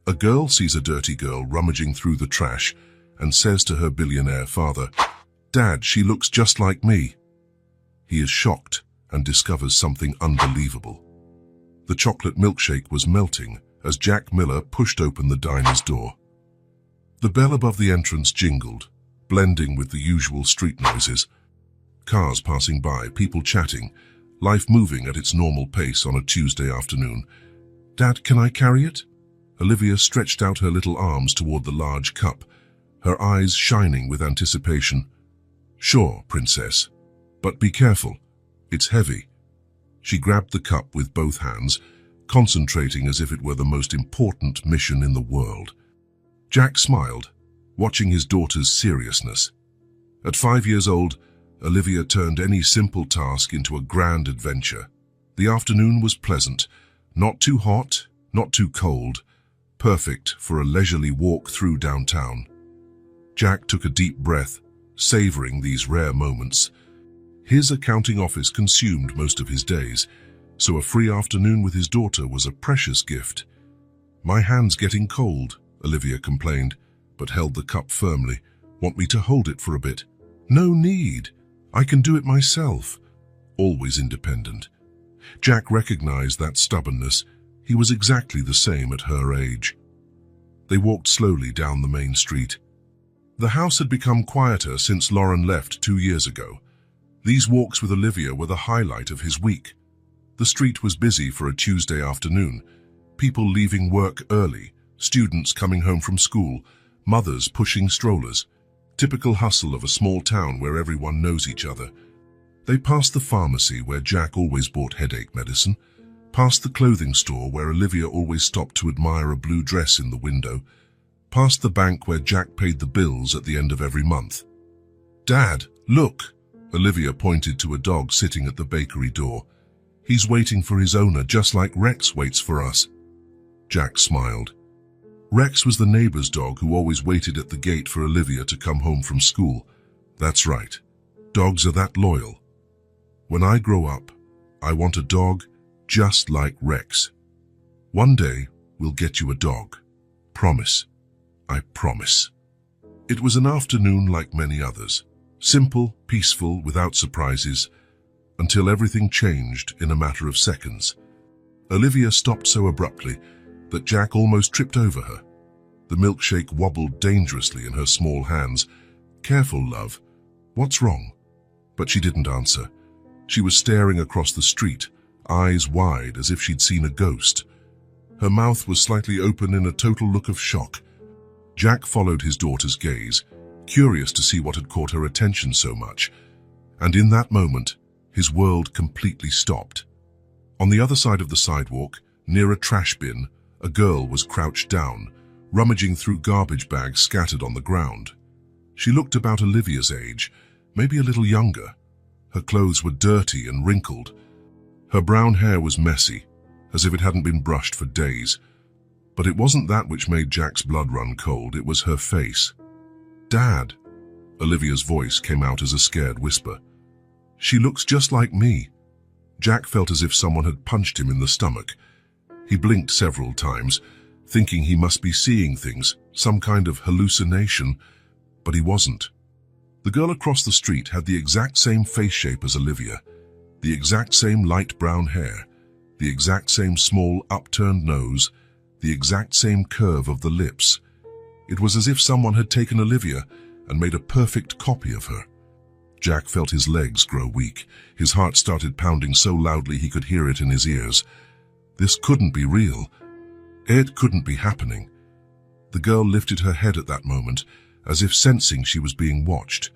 A girl sees a dirty girl rummaging through the trash and says to her billionaire father, "Dad, she looks just like me." He is shocked and discovers something unbelievable. The chocolate milkshake was melting as Jack Miller pushed open the diner's door. The bell above the entrance jingled, blending with the usual street noises. Cars passing by, people chatting, life moving at its normal pace on a Tuesday afternoon. "Dad, can I carry it?" Olivia stretched out her little arms toward the large cup, her eyes shining with anticipation. "Sure, princess, but be careful. It's heavy." She grabbed the cup with both hands, concentrating as if it were the most important mission in the world. Jack smiled, watching his daughter's seriousness. At 5 years old, Olivia turned any simple task into a grand adventure. The afternoon was pleasant, not too hot, not too cold, perfect for a leisurely walk through downtown. Jack took a deep breath, savoring these rare moments. His accounting office consumed most of his days, so a free afternoon with his daughter was a precious gift. "My hand's getting cold," Olivia complained, but held the cup firmly. "Want me to hold it for a bit?" "No need. I can do it myself." Always independent. Jack recognized that stubbornness. He was exactly the same at her age. They walked slowly down the main street. The house had become quieter since Lauren left 2 years ago. These walks with Olivia were the highlight of his week. The street was busy for a Tuesday afternoon. People leaving work early, students coming home from school, mothers pushing strollers. Typical hustle of a small town where everyone knows each other. They passed the pharmacy where Jack always bought headache medicine, past the clothing store where Olivia always stopped to admire a blue dress in the window, past the bank where Jack paid the bills at the end of every month. "Dad, look!" Olivia pointed to a dog sitting at the bakery door. "He's waiting for his owner just like Rex waits for us." Jack smiled. Rex was the neighbor's dog who always waited at the gate for Olivia to come home from school. That's right. Dogs are that loyal. "When I grow up, I want a dog just like Rex. One day, we'll get you a dog. Promise. I promise." It was an afternoon like many others. Simple, peaceful, without surprises, until everything changed in a matter of seconds. Olivia stopped so abruptly that Jack almost tripped over her. The milkshake wobbled dangerously in her small hands. "Careful, love. What's wrong?" But she didn't answer. She was staring across the street, eyes wide as if she'd seen a ghost. Her mouth was slightly open in a total look of shock. Jack followed his daughter's gaze, curious to see what had caught her attention so much. And in that moment, his world completely stopped. On the other side of the sidewalk, near a trash bin, a girl was crouched down, rummaging through garbage bags scattered on the ground. She looked about Olivia's age, maybe a little younger. Her clothes were dirty and wrinkled. Her brown hair was messy, as if it hadn't been brushed for days. But it wasn't that which made Jack's blood run cold, it was her face. "Dad," Olivia's voice came out as a scared whisper. "She looks just like me." Jack felt as if someone had punched him in the stomach. He blinked several times, thinking he must be seeing things, some kind of hallucination, but he wasn't. The girl across the street had the exact same face shape as Olivia, the exact same light brown hair, the exact same small upturned nose, the exact same curve of the lips. It was as if someone had taken Olivia and made a perfect copy of her. Jack felt his legs grow weak. His heart started pounding so loudly he could hear it in his ears. This couldn't be real. It couldn't be happening. The girl lifted her head at that moment, as if sensing she was being watched.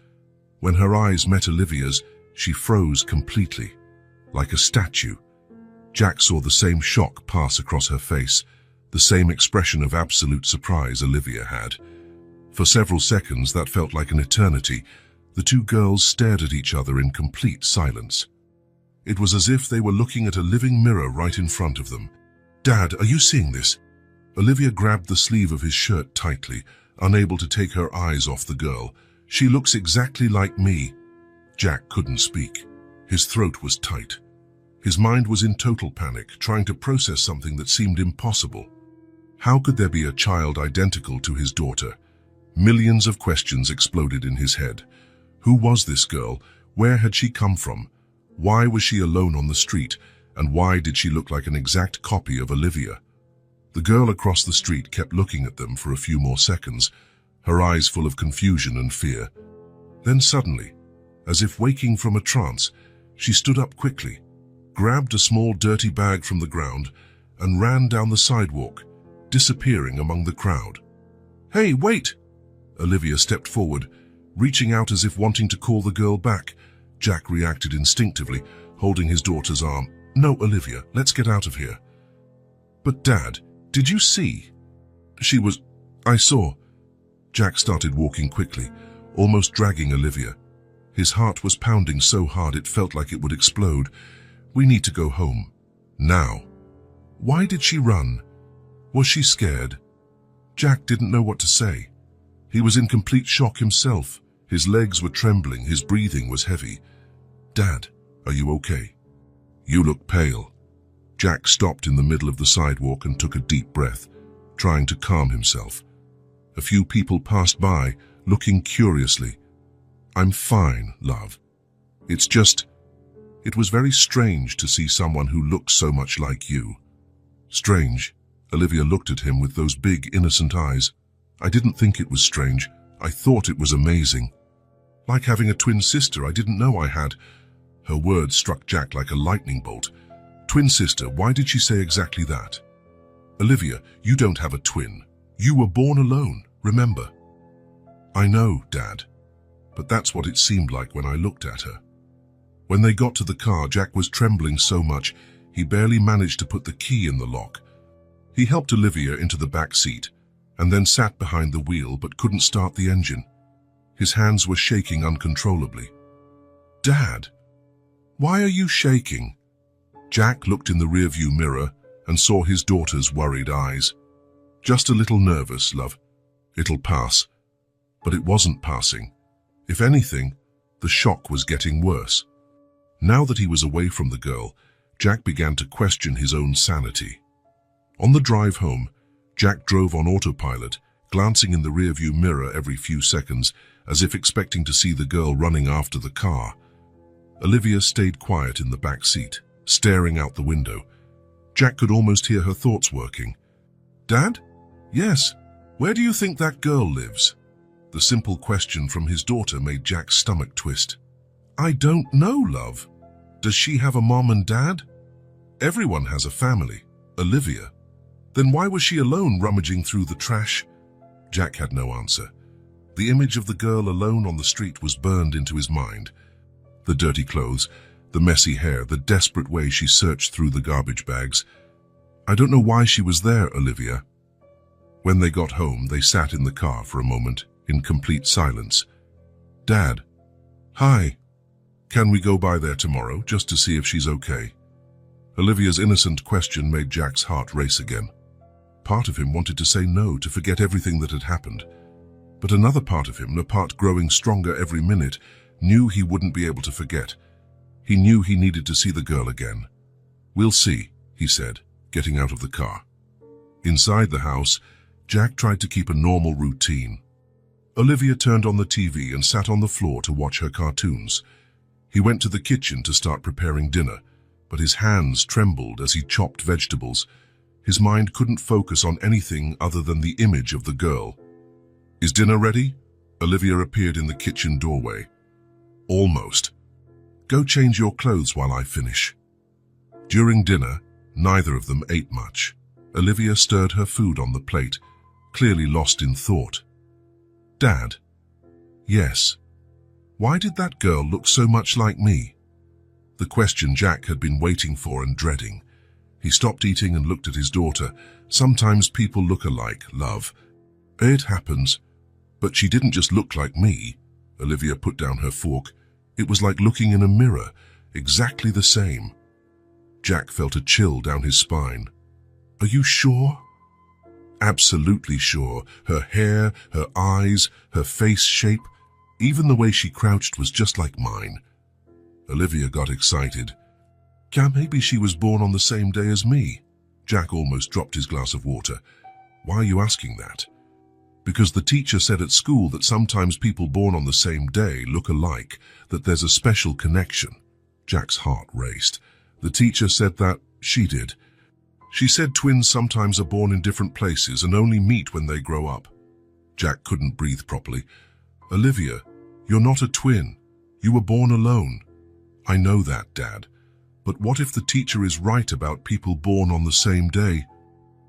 When her eyes met Olivia's, she froze completely, like a statue. Jack saw the same shock pass across her face, the same expression of absolute surprise Olivia had. For several seconds, that felt like an eternity. The two girls stared at each other in complete silence. It was as if they were looking at a living mirror right in front of them. "Dad, are you seeing this?" Olivia grabbed the sleeve of his shirt tightly, unable to take her eyes off the girl. "She looks exactly like me." Jack couldn't speak. His throat was tight. His mind was in total panic, trying to process something that seemed impossible. How could there be a child identical to his daughter? Millions of questions exploded in his head. Who was this girl? Where had she come from? Why was she alone on the street? And why did she look like an exact copy of Olivia? The girl across the street kept looking at them for a few more seconds, her eyes full of confusion and fear. Then suddenly, as if waking from a trance, she stood up quickly, grabbed a small dirty bag from the ground, and ran down the sidewalk, disappearing among the crowd. "Hey, wait!" Olivia stepped forward, reaching out as if wanting to call the girl back. Jack reacted instinctively, holding his daughter's arm. "No, Olivia, let's get out of here." "But Dad, did you see?" I saw." Jack started walking quickly, almost dragging Olivia. His heart was pounding so hard it felt like it would explode. "We need to go home. Now." "Why did she run? Was she scared?" Jack didn't know what to say. He was in complete shock himself. His legs were trembling, his breathing was heavy. "Dad, are you okay? You look pale." Jack stopped in the middle of the sidewalk and took a deep breath, trying to calm himself. A few people passed by, looking curiously. "I'm fine, love. It was very strange to see someone who looked so much like you." "Strange?" Olivia looked at him with those big, innocent eyes. "I didn't think it was strange. I thought it was amazing. Like having a twin sister I didn't know I had." Her words struck Jack like a lightning bolt. "Twin sister, why did she say exactly that?" "Olivia, you don't have a twin. You were born alone, remember?" "I know, Dad. But that's what it seemed like when I looked at her." When they got to the car, Jack was trembling so much he barely managed to put the key in the lock. He helped Olivia into the back seat and then sat behind the wheel but couldn't start the engine. His hands were shaking uncontrollably. "Dad, why are you shaking?" Jack looked in the rearview mirror and saw his daughter's worried eyes. "Just a little nervous, love. It'll pass." But it wasn't passing. If anything, the shock was getting worse. Now that he was away from the girl, Jack began to question his own sanity. On the drive home, Jack drove on autopilot, glancing in the rearview mirror every few seconds, as if expecting to see the girl running after the car. Olivia stayed quiet in the back seat, staring out the window. Jack could almost hear her thoughts working. "Dad? Yes. Where do you think that girl lives?" The simple question from his daughter made Jack's stomach twist. "I don't know, love. Does she have a mom and dad?" "Everyone has a family. Olivia." "Then why was she alone rummaging through the trash?" Jack had no answer. The image of the girl alone on the street was burned into his mind. The dirty clothes, the messy hair, the desperate way she searched through the garbage bags. "I don't know why she was there, Olivia." When they got home, they sat in the car for a moment, in complete silence. "Dad." "Hi. Can we go by there tomorrow, just to see if she's okay?" Olivia's innocent question made Jack's heart race again. Part of him wanted to say no, to forget everything that had happened. But another part of him, a part growing stronger every minute, knew he wouldn't be able to forget. He knew he needed to see the girl again. "We'll see," he said, getting out of the car. Inside the house, Jack tried to keep a normal routine. Olivia turned on the TV and sat on the floor to watch her cartoons. He went to the kitchen to start preparing dinner, but his hands trembled as he chopped vegetables. His mind couldn't focus on anything other than the image of the girl. "Is dinner ready?" Olivia appeared in the kitchen doorway. "Almost. Go change your clothes while I finish." During dinner, neither of them ate much. Olivia stirred her food on the plate, clearly lost in thought. "Dad?" "Yes. Why did that girl look so much like me?" The question Jack had been waiting for and dreading. He stopped eating and looked at his daughter. "Sometimes people look alike, love. It happens. But she didn't just look like me." Olivia put down her fork. "It was like looking in a mirror, exactly the same." Jack felt a chill down his spine. "Are you sure?" "Absolutely sure. Her hair, her eyes, her face shape, even the way she crouched was just like mine." Olivia got excited. "Yeah, maybe she was born on the same day as me." Jack almost dropped his glass of water. Why are you asking that? Because the teacher said at school that sometimes people born on the same day look alike, that there's a special connection. Jack's heart raced. The teacher said that she did. She said twins sometimes are born in different places and only meet when they grow up. Jack couldn't breathe properly. Olivia, you're not a twin. You were born alone. I know that, Dad. But what if the teacher is right about people born on the same day?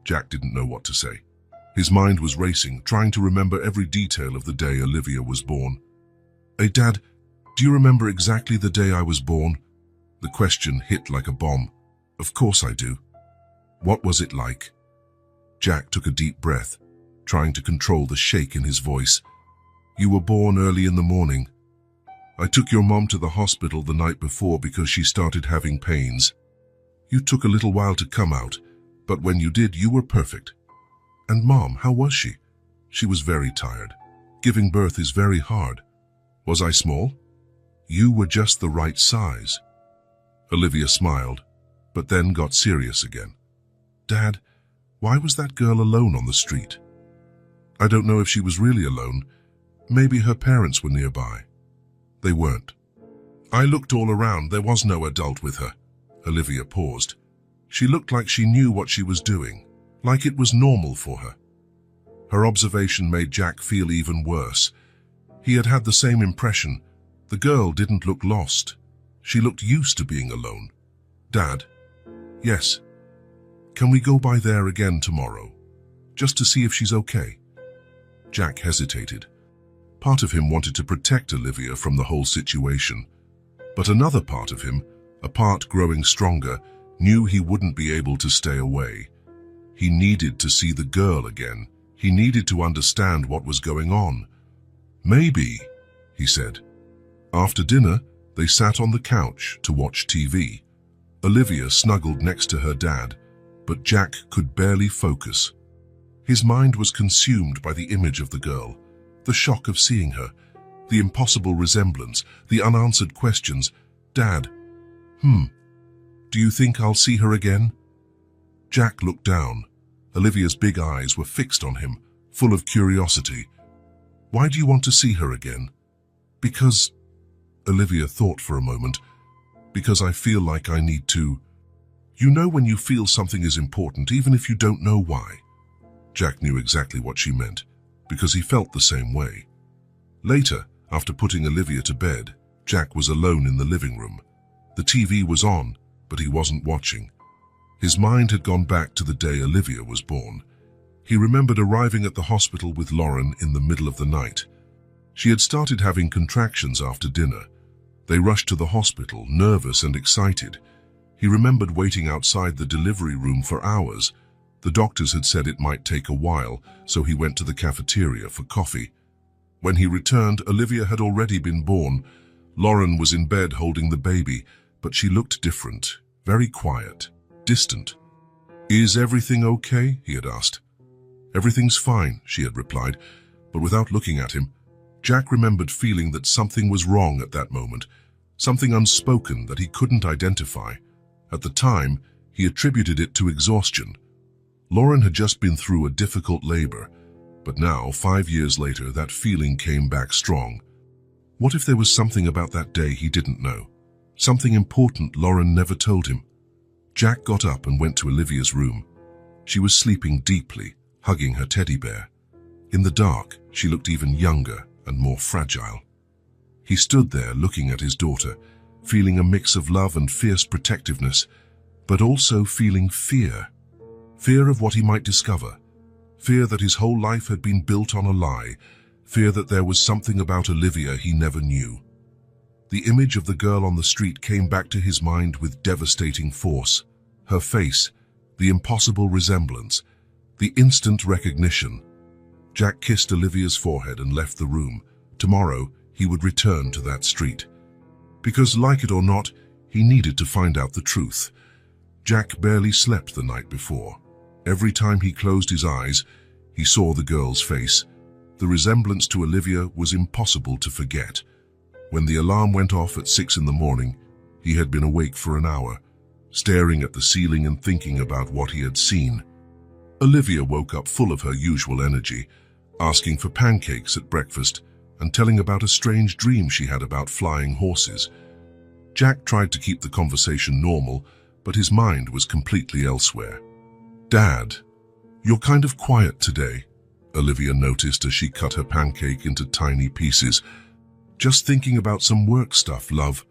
Jack didn't know what to say. His mind was racing, trying to remember every detail of the day Olivia was born. Hey, Dad, do you remember exactly the day I was born? The question hit like a bomb. Of course I do. What was it like? Jack took a deep breath, trying to control the shake in his voice. You were born early in the morning. I took your mom to the hospital the night before because she started having pains. You took a little while to come out, but when you did, you were perfect. And Mom, how was she? She was very tired. Giving birth is very hard. Was I small? You were just the right size. Olivia smiled, but then got serious again. Dad, why was that girl alone on the street? I don't know if she was really alone. Maybe her parents were nearby. They weren't. I looked all around. There was no adult with her. Olivia paused. She looked like she knew what she was doing, like it was normal for her. Her observation made Jack feel even worse. He had had the same impression. The girl didn't look lost. She looked used to being alone. Dad? Yes. Can we go by there again tomorrow, just to see if she's okay? Jack hesitated. Part of him wanted to protect Olivia from the whole situation, but another part of him, a part growing stronger, knew he wouldn't be able to stay away. He needed to see the girl again. He needed to understand what was going on. Maybe, he said. After dinner, they sat on the couch to watch TV. Olivia snuggled next to her dad, but Jack could barely focus. His mind was consumed by the image of the girl, the shock of seeing her, the impossible resemblance, the unanswered questions. Dad, do you think I'll see her again? Jack looked down. Olivia's big eyes were fixed on him, full of curiosity. Why do you want to see her again? Because, Olivia thought for a moment, because I feel like I need to. You know when you feel something is important, even if you don't know why. Jack knew exactly what she meant, because he felt the same way. Later, after putting Olivia to bed, Jack was alone in the living room. The TV was on, but he wasn't watching. His mind had gone back to the day Olivia was born. He remembered arriving at the hospital with Lauren in the middle of the night. She had started having contractions after dinner. They rushed to the hospital, nervous and excited. He remembered waiting outside the delivery room for hours. The doctors had said it might take a while, so he went to the cafeteria for coffee. When he returned, Olivia had already been born. Lauren was in bed holding the baby, but she looked different, very quiet, distant. Is everything okay? He had asked. Everything's fine, she had replied, but without looking at him, Jack remembered feeling that something was wrong at that moment, something unspoken that he couldn't identify. At the time, he attributed it to exhaustion. Lauren had just been through a difficult labor, but now, 5 years later, that feeling came back strong. What if there was something about that day he didn't know? Something important Lauren never told him? Jack got up and went to Olivia's room. She was sleeping deeply, hugging her teddy bear. In the dark, she looked even younger and more fragile. He stood there looking at his daughter, feeling a mix of love and fierce protectiveness, but also feeling fear. Fear of what he might discover. Fear that his whole life had been built on a lie. Fear that there was something about Olivia he never knew. The image of the girl on the street came back to his mind with devastating force. Her face, the impossible resemblance, the instant recognition. Jack kissed Olivia's forehead and left the room. Tomorrow, he would return to that street. Because, like it or not, he needed to find out the truth. Jack barely slept the night before. Every time he closed his eyes, he saw the girl's face. The resemblance to Olivia was impossible to forget. When the alarm went off at 6 in the morning, he had been awake for an hour, staring at the ceiling and thinking about what he had seen. Olivia woke up full of her usual energy, asking for pancakes at breakfast and telling about a strange dream she had about flying horses. Jack tried to keep the conversation normal, but his mind was completely elsewhere. "Dad, you're kind of quiet today," Olivia noticed as she cut her pancake into tiny pieces. "Just thinking about some work stuff, love."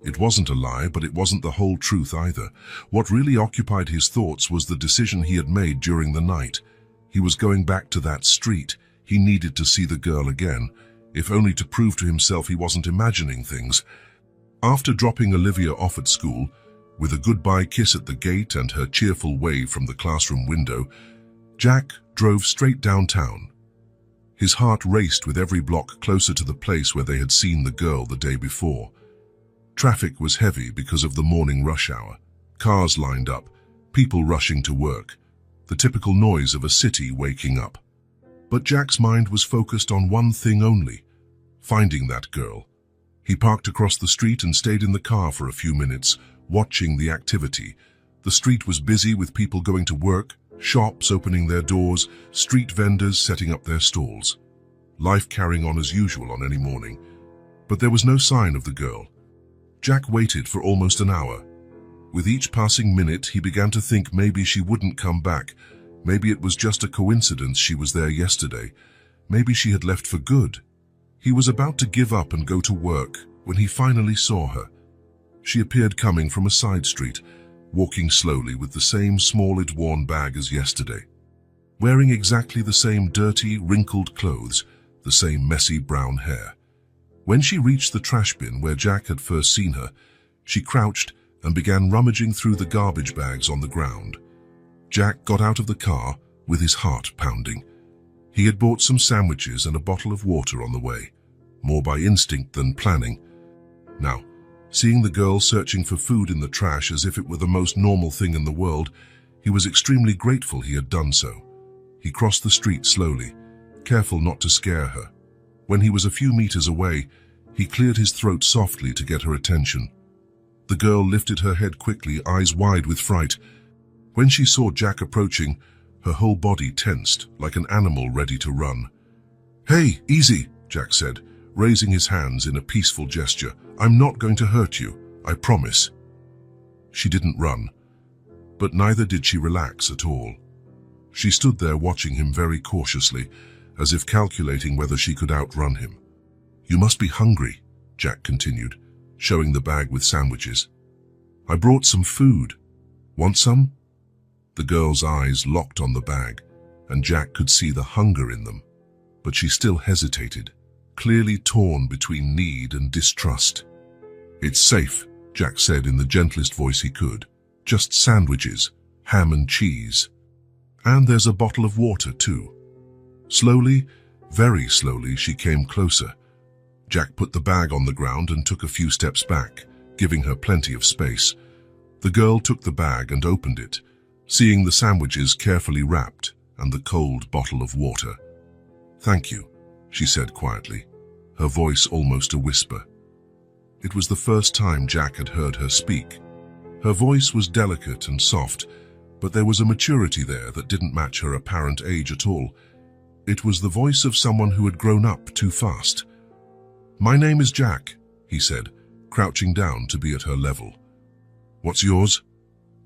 It wasn't a lie, but it wasn't the whole truth either. What really occupied his thoughts was the decision he had made during the night. He was going back to that street. He needed to see the girl again, if only to prove to himself he wasn't imagining things. After dropping Olivia off at school, with a goodbye kiss at the gate and her cheerful wave from the classroom window, Jack drove straight downtown. His heart raced with every block closer to the place where they had seen the girl the day before. Traffic was heavy because of the morning rush hour. Cars lined up, people rushing to work, the typical noise of a city waking up. But Jack's mind was focused on one thing only: finding that girl. He parked across the street and stayed in the car for a few minutes, watching the activity. The street was busy with people going to work, shops opening their doors, street vendors setting up their stalls. Life carrying on as usual on any morning. But there was no sign of the girl. Jack waited for almost an hour. With each passing minute, he began to think maybe she wouldn't come back. Maybe it was just a coincidence she was there yesterday. Maybe she had left for good. He was about to give up and go to work when he finally saw her. She appeared coming from a side street, walking slowly with the same small, worn bag as yesterday. Wearing exactly the same dirty, wrinkled clothes, the same messy brown hair. When she reached the trash bin where Jack had first seen her, she crouched and began rummaging through the garbage bags on the ground. Jack got out of the car with his heart pounding. He had bought some sandwiches and a bottle of water on the way, more by instinct than planning. Now, seeing the girl searching for food in the trash as if it were the most normal thing in the world, he was extremely grateful he had done so. He crossed the street slowly, careful not to scare her. When he was a few meters away, he cleared his throat softly to get her attention. The girl lifted her head quickly, eyes wide with fright. When she saw Jack approaching, her whole body tensed, like an animal ready to run. "Hey, easy," Jack said, raising his hands in a peaceful gesture. "I'm not going to hurt you, I promise." She didn't run, but neither did she relax at all. She stood there watching him very cautiously, as if calculating whether she could outrun him. "You must be hungry," Jack continued, showing the bag with sandwiches. "I brought some food. Want some?" The girl's eyes locked on the bag, and Jack could see the hunger in them, but she still hesitated, clearly torn between need and distrust. "It's safe," Jack said in the gentlest voice he could. "Just sandwiches, ham and cheese. And there's a bottle of water too." Slowly, very slowly, she came closer. Jack put the bag on the ground and took a few steps back, giving her plenty of space. The girl took the bag and opened it, seeing the sandwiches carefully wrapped and the cold bottle of water. "Thank you," she said quietly, her voice almost a whisper. It was the first time Jack had heard her speak. Her voice was delicate and soft, but there was a maturity there that didn't match her apparent age at all. It was the voice of someone who had grown up too fast. "My name is Jack," he said, crouching down to be at her level. "What's yours?"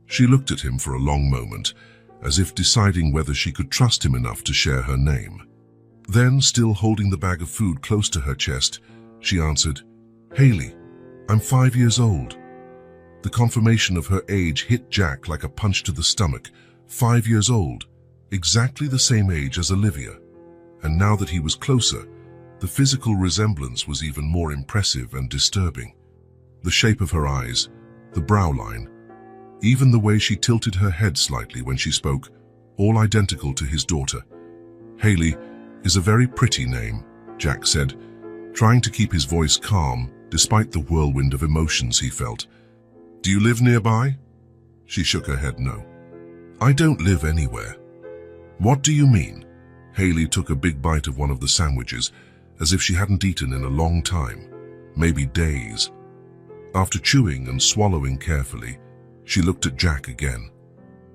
She looked at him for a long moment, as if deciding whether she could trust him enough to share her name. Then, still holding the bag of food close to her chest, she answered, "Haley, I'm 5 years old." The confirmation of her age hit Jack like a punch to the stomach. 5 years old, exactly the same age as Olivia. And now that he was closer, the physical resemblance was even more impressive and disturbing. The shape of her eyes, the brow line, even the way she tilted her head slightly when she spoke, all identical to his daughter. "Haley is a very pretty name," Jack said, trying to keep his voice calm despite the whirlwind of emotions he felt. "Do you live nearby?" She shook her head no. "I don't live anywhere." "What do you mean?" Haley took a big bite of one of the sandwiches, as if she hadn't eaten in a long time, maybe days. After chewing and swallowing carefully, she looked at Jack again.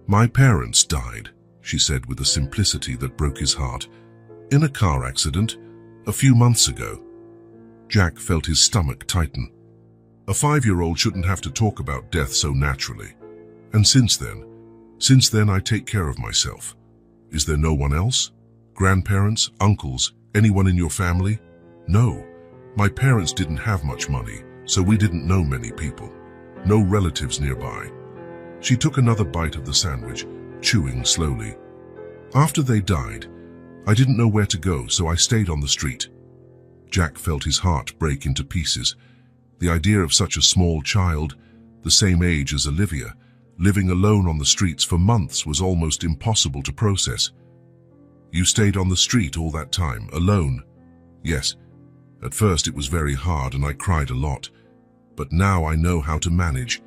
"My parents died," she said with a simplicity that broke his heart. In a car accident, a few months ago. Jack felt his stomach tighten. A 5-year-old shouldn't have to talk about death so naturally. And since then I take care of myself. Is there no one else? Grandparents, uncles, anyone in your family? No. My parents didn't have much money, so we didn't know many people. No relatives nearby. She took another bite of the sandwich, chewing slowly. After they died, I didn't know where to go, so I stayed on the street. Jack felt his heart break into pieces. The idea of such a small child, the same age as Olivia, living alone on the streets for months was almost impossible to process. You stayed on the street all that time, alone? Yes. At first it was very hard and I cried a lot. But now I know how to manage.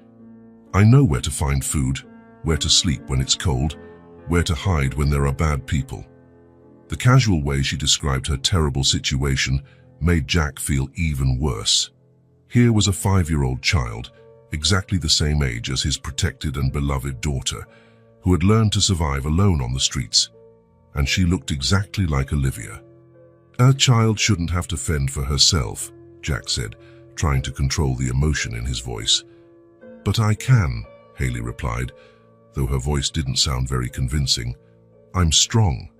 I know where to find food, where to sleep when it's cold, where to hide when there are bad people. The casual way she described her terrible situation made Jack feel even worse. Here was a 5-year-old child, exactly the same age as his protected and beloved daughter, who had learned to survive alone on the streets. And she looked exactly like Olivia. A child shouldn't have to fend for herself, Jack said, trying to control the emotion in his voice. But I can, Haley replied, though her voice didn't sound very convincing. I'm strong.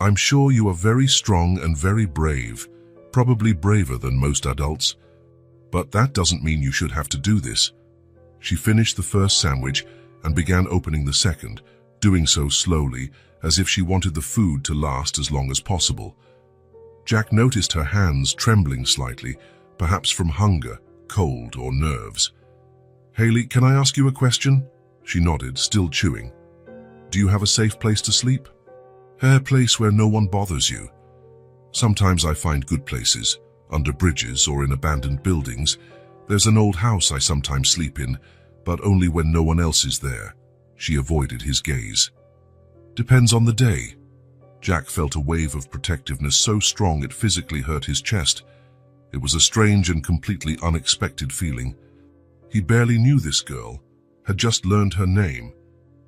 I'm sure you are very strong and very brave, probably braver than most adults. But that doesn't mean you should have to do this. She finished the first sandwich and began opening the second, doing so slowly, as if she wanted the food to last as long as possible. Jack noticed her hands trembling slightly, perhaps from hunger, cold, or nerves. Haley, can I ask you a question? She nodded, still chewing. Do you have a safe place to sleep? A place where no one bothers you. Sometimes I find good places, under bridges or in abandoned buildings. There's an old house I sometimes sleep in, but only when no one else is there. She avoided his gaze. Depends on the day. Jack felt a wave of protectiveness so strong it physically hurt his chest. It was a strange and completely unexpected feeling. He barely knew this girl, had just learned her name,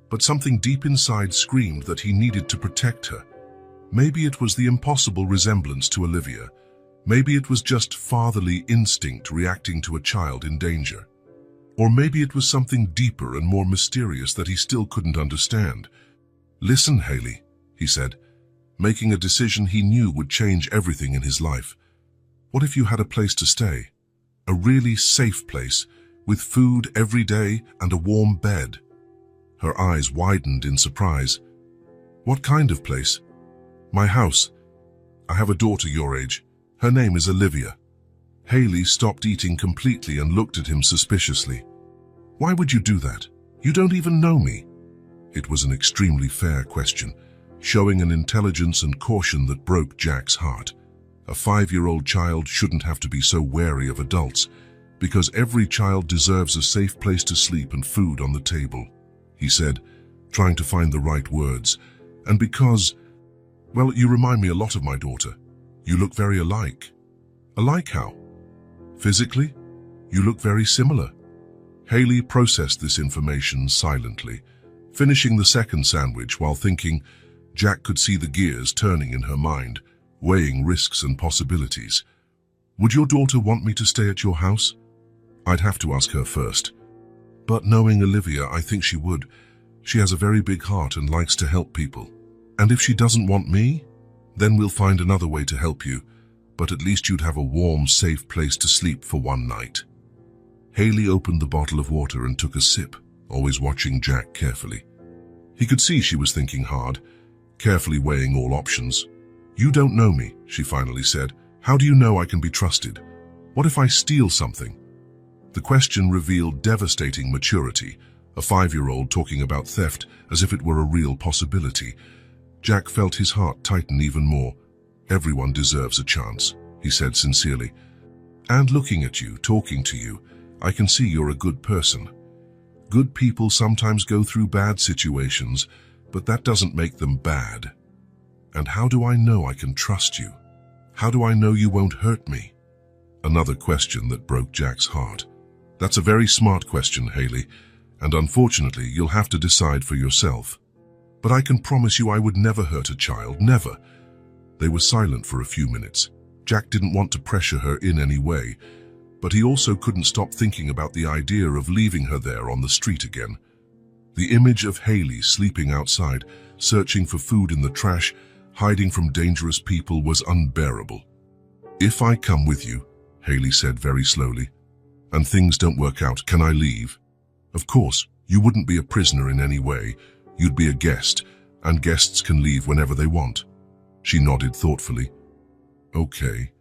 but something deep inside screamed that he needed to protect her. Maybe it was the impossible resemblance to Olivia. Maybe it was just fatherly instinct reacting to a child in danger. Or maybe it was something deeper and more mysterious that he still couldn't understand. Listen, Haley, he said, making a decision he knew would change everything in his life. What if you had a place to stay? A really safe place, with food every day and a warm bed. Her eyes widened in surprise. What kind of place? My house. I have a daughter your age. Her name is Olivia. Haley stopped eating completely and looked at him suspiciously. Why would you do that? You don't even know me. It was an extremely fair question, showing an intelligence and caution that broke Jack's heart. A 5-year-old child shouldn't have to be so wary of adults, because every child deserves a safe place to sleep and food on the table, he said, trying to find the right words. And because, well, you remind me a lot of my daughter. You look very alike. Alike how? Physically? You look very similar. Haley processed this information silently, finishing the second sandwich while thinking. Jack could see the gears turning in her mind, weighing risks and possibilities. Would your daughter want me to stay at your house? I'd have to ask her first. But knowing Olivia, I think she would. She has a very big heart and likes to help people. And if she doesn't want me, then we'll find another way to help you. But at least you'd have a warm, safe place to sleep for one night. Haley opened the bottle of water and took a sip, always watching Jack carefully. He could see she was thinking hard, carefully weighing all options. You don't know me, she finally said. How do you know I can be trusted? What if I steal something? The question revealed devastating maturity, a 5-year-old talking about theft as if it were a real possibility. Jack felt his heart tighten even more. Everyone deserves a chance, he said sincerely. And looking at you, talking to you, I can see you're a good person. Good people sometimes go through bad situations, but that doesn't make them bad. And how do I know I can trust you? How do I know you won't hurt me? Another question that broke Jack's heart. That's a very smart question, Haley, and unfortunately you'll have to decide for yourself. But I can promise you I would never hurt a child, never. They were silent for a few minutes. Jack didn't want to pressure her in any way, but he also couldn't stop thinking about the idea of leaving her there on the street again. The image of Haley sleeping outside, searching for food in the trash, hiding from dangerous people was unbearable. "If I come with you," Haley said very slowly, "and things don't work out, can I leave?" "Of course, you wouldn't be a prisoner in any way. You'd be a guest, and guests can leave whenever they want." She nodded thoughtfully. "Okay,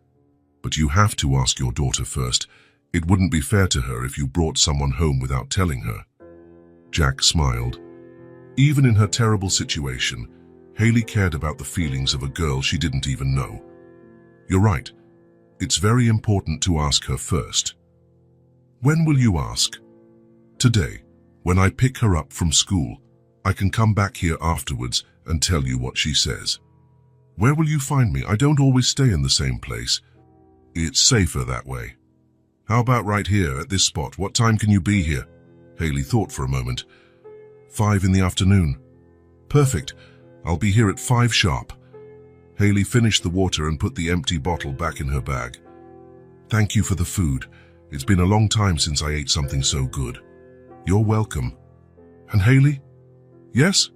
but you have to ask your daughter first. It wouldn't be fair to her if you brought someone home without telling her." Jack smiled. Even in her terrible situation, Haley cared about the feelings of a girl she didn't even know. "You're right. It's very important to ask her first." "When will you ask?" "Today, when I pick her up from school. I can come back here afterwards and tell you what she says." "Where will you find me? I don't always stay in the same place. It's safer that way." "How about right here at this spot? What time can you be here?" Haley thought for a moment. 5 in the afternoon. "Perfect. I'll be here at 5 sharp." Haley finished the water and put the empty bottle back in her bag. "Thank you for the food. It's been a long time since I ate something so good." "You're welcome." "And Haley?" "Yes?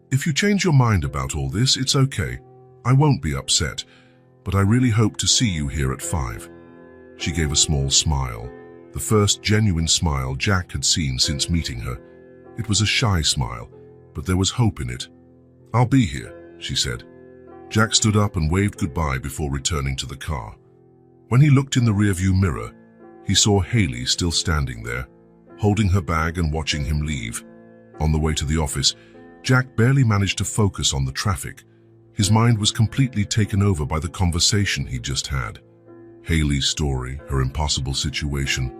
If you change your mind about all this, it's okay. I won't be upset, but I really hope to see you here at 5. She gave a small smile, the first genuine smile Jack had seen since meeting her. It was a shy smile, but there was hope in it. "I'll be here," she said. Jack stood up and waved goodbye before returning to the car. When he looked in the rearview mirror, he saw Haley still standing there, holding her bag and watching him leave. On the way to the office, Jack barely managed to focus on the traffic. His mind was completely taken over by the conversation he'd just had. Haley's story, her impossible situation,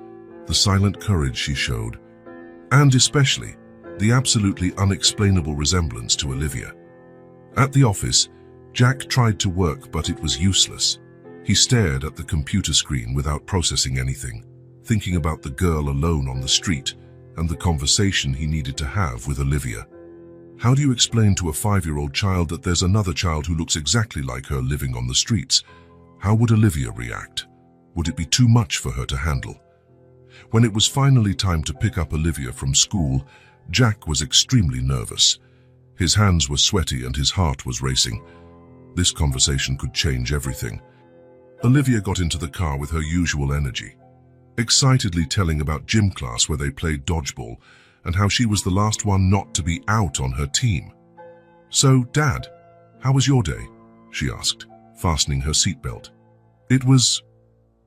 the silent courage she showed, and especially the absolutely unexplainable resemblance to Olivia. At the office, Jack tried to work, but it was useless. He stared at the computer screen without processing anything, thinking about the girl alone on the street and the conversation he needed to have with Olivia. How do you explain to a 5-year-old child that there's another child who looks exactly like her living on the streets? How would Olivia react? Would it be too much for her to handle? When it was finally time to pick up Olivia from school, Jack was extremely nervous. His hands were sweaty and his heart was racing. This conversation could change everything. Olivia got into the car with her usual energy, excitedly telling about gym class where they played dodgeball and how she was the last one not to be out on her team. "So, Dad, how was your day?" she asked, fastening her seatbelt. "It was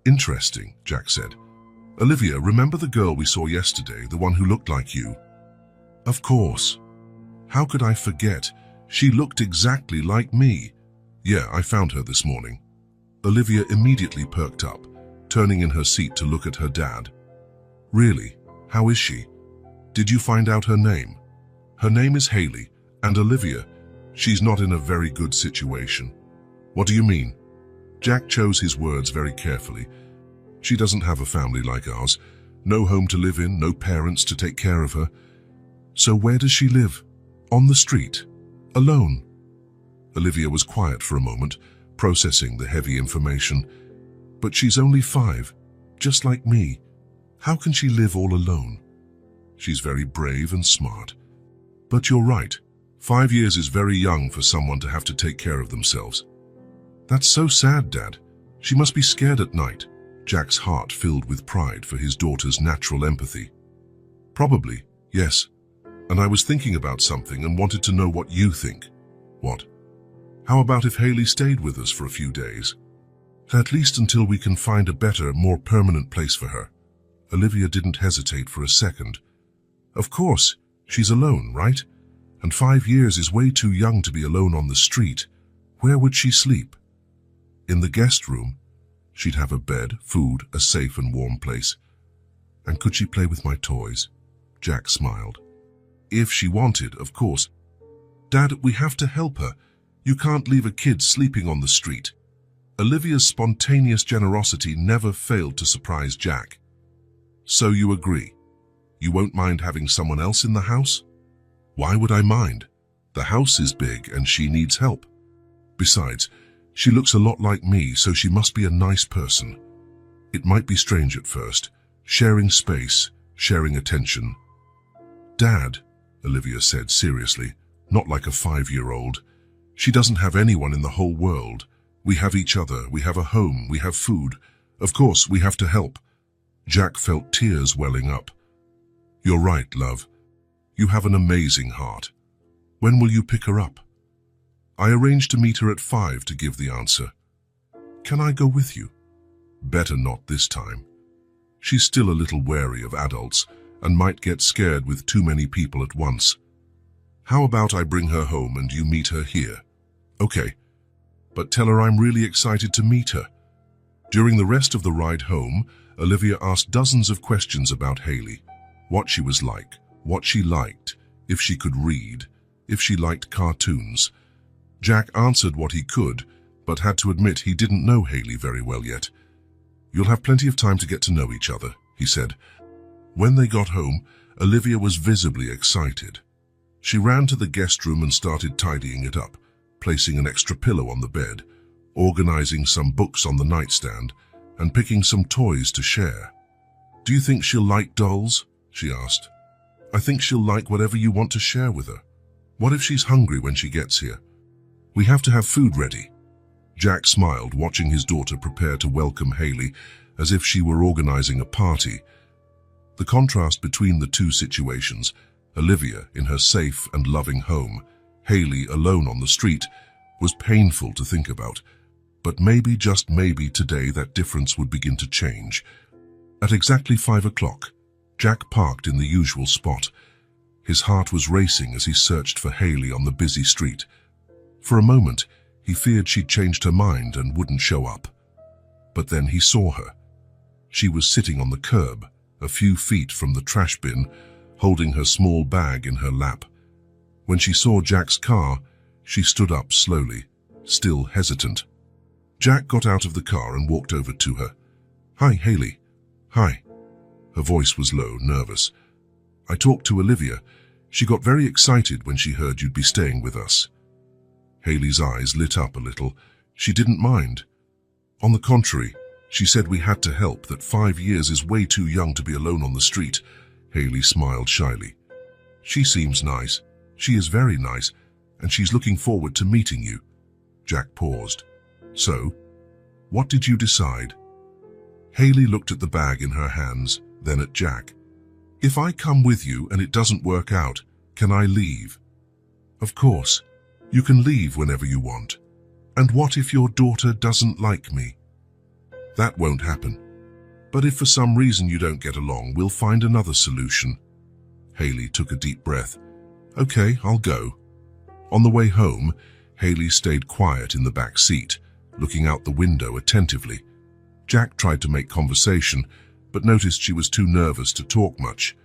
interesting," Jack said. "Olivia, remember the girl we saw yesterday, the one who looked like you?" "Of course. How could I forget? She looked exactly like me." "Yeah, I found her this morning." Olivia immediately perked up, turning in her seat to look at her dad. "Really? How is she? Did you find out her name?" "Her name is Haley, and Olivia, she's not in a very good situation." "What do you mean?" Jack chose his words very carefully. "She doesn't have a family like ours, no home to live in, no parents to take care of her." "So where does she live? On the street? Alone?" Olivia was quiet for a moment, processing the heavy information. "But she's only 5, just like me. How can she live all alone?" "She's very brave and smart. But you're right, 5 years is very young for someone to have to take care of themselves." "That's so sad, Dad. She must be scared at night." Jack's heart filled with pride for his daughter's natural empathy. "Probably, yes. And I was thinking about something and wanted to know what you think." "What?" "How about if Haley stayed with us for a few days? At least until we can find a better, more permanent place for her." Olivia didn't hesitate for a second. "Of course, she's alone, right? And 5 years is way too young to be alone on the street. Where would she sleep?" "In the guest room. She'd have a bed, food, a safe and warm place." "And could she play with my toys?" Jack smiled. "If she wanted, of course." "Dad, we have to help her. You can't leave a kid sleeping on the street." Olivia's spontaneous generosity never failed to surprise Jack. "So you agree? You won't mind having someone else in the house?" "Why would I mind? The house is big and she needs help. Besides, she looks a lot like me, so she must be a nice person. It might be strange at first, sharing space, sharing attention. Dad, Olivia said seriously, not like a 5-year-old. She doesn't have anyone in the whole world. We have each other, we have a home, we have food. Of course, we have to help. Jack felt tears welling up. You're right, love. You have an amazing heart. When will you pick her up? I arranged to meet her at 5 to give the answer. Can I go with you? Better not this time. She's still a little wary of adults and might get scared with too many people at once. How about I bring her home and you meet her here? Okay, but tell her I'm really excited to meet her. During the rest of the ride home, Olivia asked dozens of questions about Hayley. What she was like, what she liked, if she could read, if she liked cartoons. Jack answered what he could, but had to admit he didn't know Hayley very well yet. You'll have plenty of time to get to know each other, he said. When they got home, Olivia was visibly excited. She ran to the guest room and started tidying it up, placing an extra pillow on the bed, organizing some books on the nightstand, and picking some toys to share. Do you think she'll like dolls? She asked. I think she'll like whatever you want to share with her. What if she's hungry when she gets here? We have to have food ready. Jack smiled, watching his daughter prepare to welcome Hayley as if she were organizing a party. The contrast between the two situations, Olivia in her safe and loving home, Hayley alone on the street, was painful to think about. But maybe, just maybe, today that difference would begin to change. At exactly 5 o'clock, Jack parked in the usual spot. His heart was racing as he searched for Hayley on the busy street. For a moment, he feared she'd changed her mind and wouldn't show up. But then he saw her. She was sitting on the curb, a few feet from the trash bin, holding her small bag in her lap. When she saw Jack's car, she stood up slowly, still hesitant. Jack got out of the car and walked over to her. Hi, Hayley. Hi. Her voice was low, nervous. I talked to Olivia. She got very excited when she heard you'd be staying with us. Hayley's eyes lit up a little. She didn't mind. On the contrary, she said we had to help, that 5 years is way too young to be alone on the street. Hayley smiled shyly. She seems nice. She is very nice, and she's looking forward to meeting you. Jack paused. So, what did you decide? Hayley looked at the bag in her hands, then at Jack. If I come with you and it doesn't work out, can I leave? Of course. You can leave whenever you want. And what if your daughter doesn't like me? That won't happen. But if for some reason you don't get along, we'll find another solution. Hayley took a deep breath. Okay, I'll go. On the way home, Hayley stayed quiet in the back seat, looking out the window attentively. Jack tried to make conversation, but noticed she was too nervous to talk much.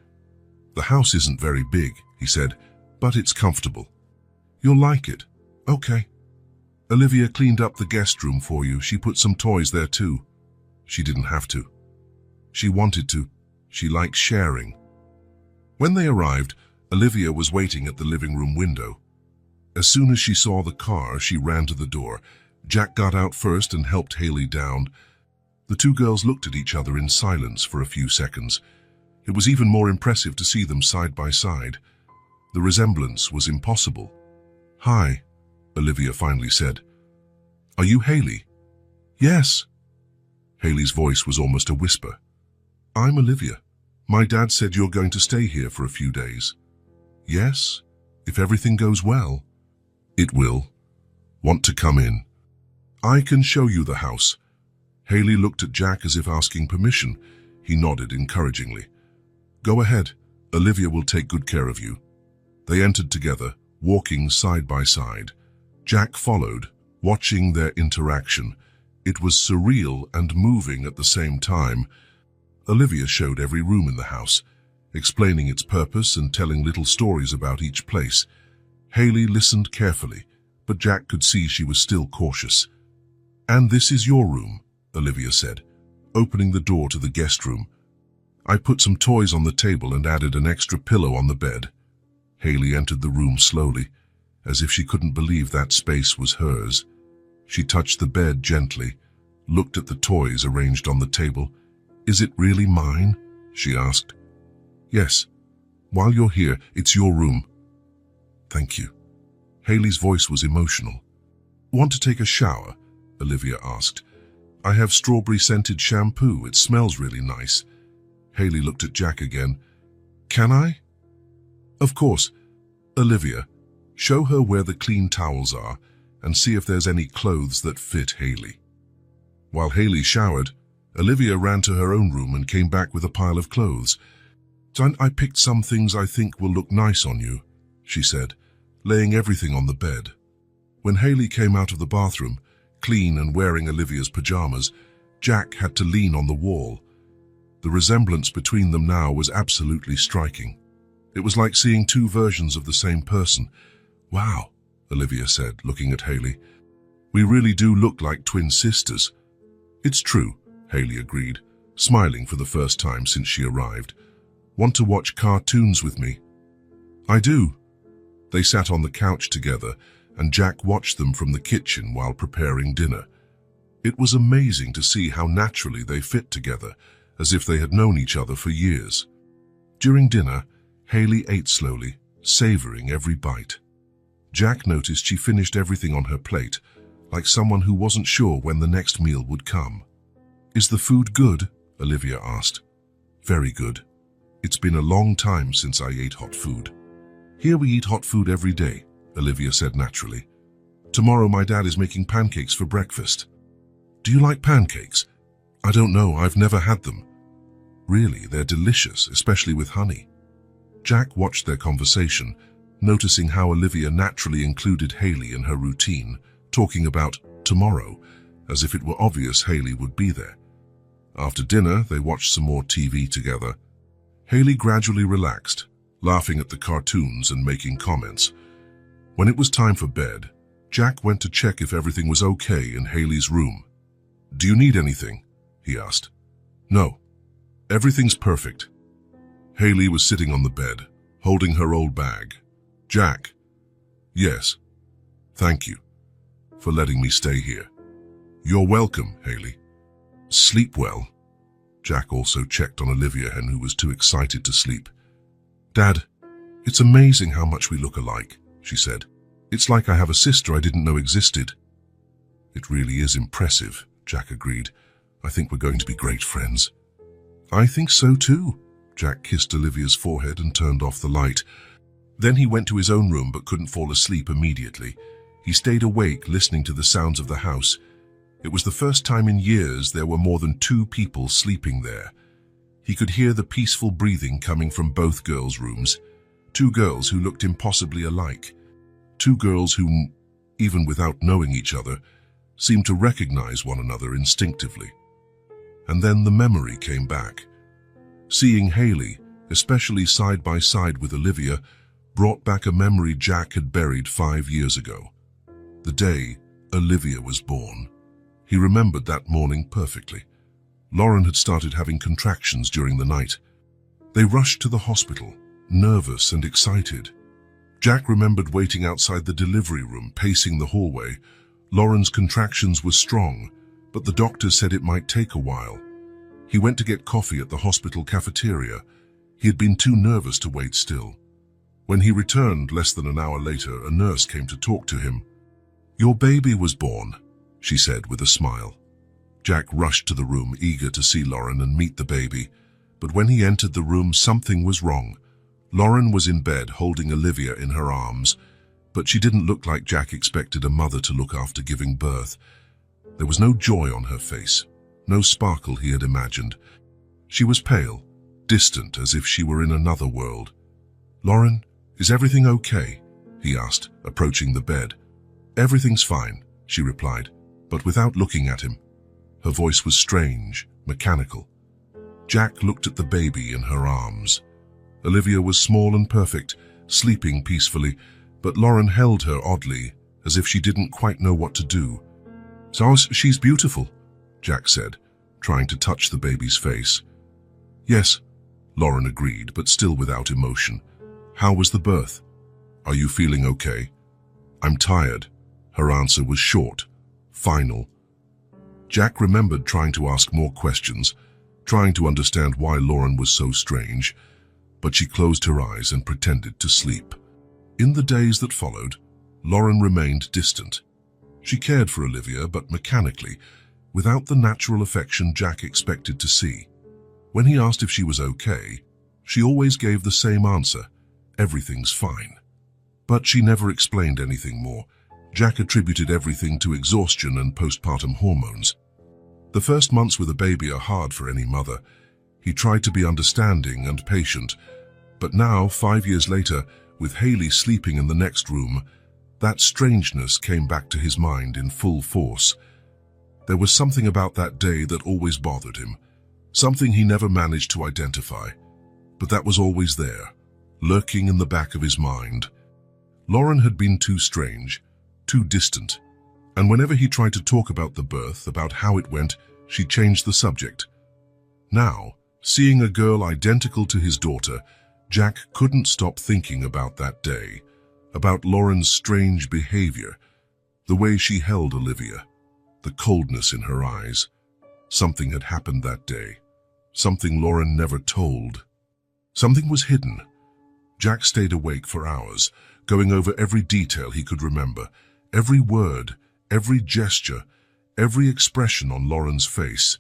The house isn't very big, he said, but it's comfortable. You'll like it. Okay. Olivia cleaned up the guest room for you. She put some toys there too. She didn't have to. She wanted to. She likes sharing. When they arrived, Olivia was waiting at the living room window. As soon as she saw the car, she ran to the door. Jack got out first and helped Hayley down. The two girls looked at each other in silence for a few seconds. It was even more impressive to see them side by side. The resemblance was impossible. Hi, Olivia finally said. Are you Hayley? Yes. Hayley's voice was almost a whisper. I'm Olivia. My dad said you're going to stay here for a few days. Yes, if everything goes well. It will. Want to come in? I can show you the house. Hayley looked at Jack as if asking permission. He nodded encouragingly. Go ahead. Olivia will take good care of you. They entered together, walking side by side. Jack followed, watching their interaction. It was surreal and moving at the same time. Olivia showed every room in the house, explaining its purpose and telling little stories about each place. Hayley listened carefully, but Jack could see she was still cautious. And this is your room, Olivia said, opening the door to the guest room. I put some toys on the table and added an extra pillow on the bed. Hayley entered the room slowly, as if she couldn't believe that space was hers. She touched the bed gently, looked at the toys arranged on the table. "Is it really mine?" she asked. "Yes. While you're here, it's your room." "Thank you." Haley's voice was emotional. "Want to take a shower?" Olivia asked. "I have strawberry-scented shampoo. It smells really nice." Haley looked at Jack again. "Can I?" "Of course." "Olivia, show her where the clean towels are and see if there's any clothes that fit Haley." While Haley showered, Olivia ran to her own room and came back with a pile of clothes. "I picked some things I think will look nice on you," she said, laying everything on the bed. When Haley came out of the bathroom, clean and wearing Olivia's pajamas, Jack had to lean on the wall. The resemblance between them now was absolutely striking. It was like seeing two versions of the same person. "Wow," Olivia said, looking at Haley. "We really do look like twin sisters." "It's true," Haley agreed, smiling for the first time since she arrived. "Want to watch cartoons with me?" "I do." They sat on the couch together, and Jack watched them from the kitchen while preparing dinner. It was amazing to see how naturally they fit together, as if they had known each other for years. During dinner, Haley ate slowly, savoring every bite. Jack noticed she finished everything on her plate, like someone who wasn't sure when the next meal would come. "Is the food good?" Olivia asked. "Very good. It's been a long time since I ate hot food." "Here we eat hot food every day," Olivia said naturally. "Tomorrow my dad is making pancakes for breakfast." "Do you like pancakes?" "I don't know, I've never had them." "Really, they're delicious, especially with honey." Jack watched their conversation, noticing how Olivia naturally included Haley in her routine, talking about tomorrow, as if it were obvious Haley would be there. After dinner, they watched some more TV together. Haley gradually relaxed, laughing at the cartoons and making comments. When it was time for bed, Jack went to check if everything was okay in Haley's room. "Do you need anything?" he asked. "No, everything's perfect." Haley was sitting on the bed, holding her old bag. "Jack." "Yes. Thank you for letting me stay here." "You're welcome, Haley." "Sleep well." Jack also checked on Olivia, who was too excited to sleep. "Dad, it's amazing how much we look alike," she said. "It's like I have a sister I didn't know existed." "It really is impressive," Jack agreed. "I think we're going to be great friends." "I think so too." Jack kissed Olivia's forehead and turned off the light. Then he went to his own room but couldn't fall asleep immediately. He stayed awake, listening to the sounds of the house. It was the first time in years there were more than 2 people sleeping there. He could hear the peaceful breathing coming from both girls' rooms. 2 girls who looked impossibly alike. 2 girls who, even without knowing each other, seemed to recognize one another instinctively. And then the memory came back. Seeing Haley, especially side by side with Olivia, brought back a memory Jack had buried 5 years ago. The day Olivia was born. He remembered that morning perfectly. Lauren had started having contractions during the night. They rushed to the hospital, nervous and excited. Jack remembered waiting outside the delivery room, pacing the hallway. Lauren's contractions were strong, but the doctor said it might take a while. He went to get coffee at the hospital cafeteria. He had been too nervous to wait still. When he returned less than an hour later, a nurse came to talk to him. "Your baby was born," she said with a smile. Jack rushed to the room, eager to see Lauren and meet the baby. But when he entered the room, something was wrong. Lauren was in bed, holding Olivia in her arms, but she didn't look like Jack expected a mother to look after giving birth. There was no joy on her face, no sparkle he had imagined. She was pale, distant, as if she were in another world. "Lauren, is everything okay?" he asked, approaching the bed. "Everything's fine," she replied, but without looking at him. Her voice was strange, mechanical. Jack looked at the baby in her arms. Olivia was small and perfect, sleeping peacefully, but Lauren held her oddly, as if she didn't quite know what to do. "So she's beautiful," Jack said, trying to touch the baby's face. "Yes," Lauren agreed, but still without emotion. "How was the birth? Are you feeling okay?" I'm tired. Her answer was short, final. Jack remembered trying to ask more questions, trying to understand why Lauren was so strange, but she closed her eyes and pretended to sleep. In the days that followed, Lauren remained distant. She cared for Olivia, but mechanically, without the natural affection Jack expected to see. When he asked if she was okay, she always gave the same answer, everything's fine. But she never explained anything more. Jack attributed everything to exhaustion and postpartum hormones. The first months with a baby are hard for any mother. He tried to be understanding and patient, but now, 5 years later, with Haley sleeping in the next room, that strangeness came back to his mind in full force. There was something about that day that always bothered him, something he never managed to identify, but that was always there, lurking in the back of his mind. Lauren had been too strange, too distant, and whenever he tried to talk about the birth, about how it went, she changed the subject. Now, seeing a girl identical to his daughter, Jack couldn't stop thinking about that day, about Lauren's strange behavior, the way she held Olivia, the coldness in her eyes. Something had happened that day, something Lauren never told. Something was hidden. Jack stayed awake for hours, going over every detail he could remember, every word, every gesture, every expression on Lauren's face,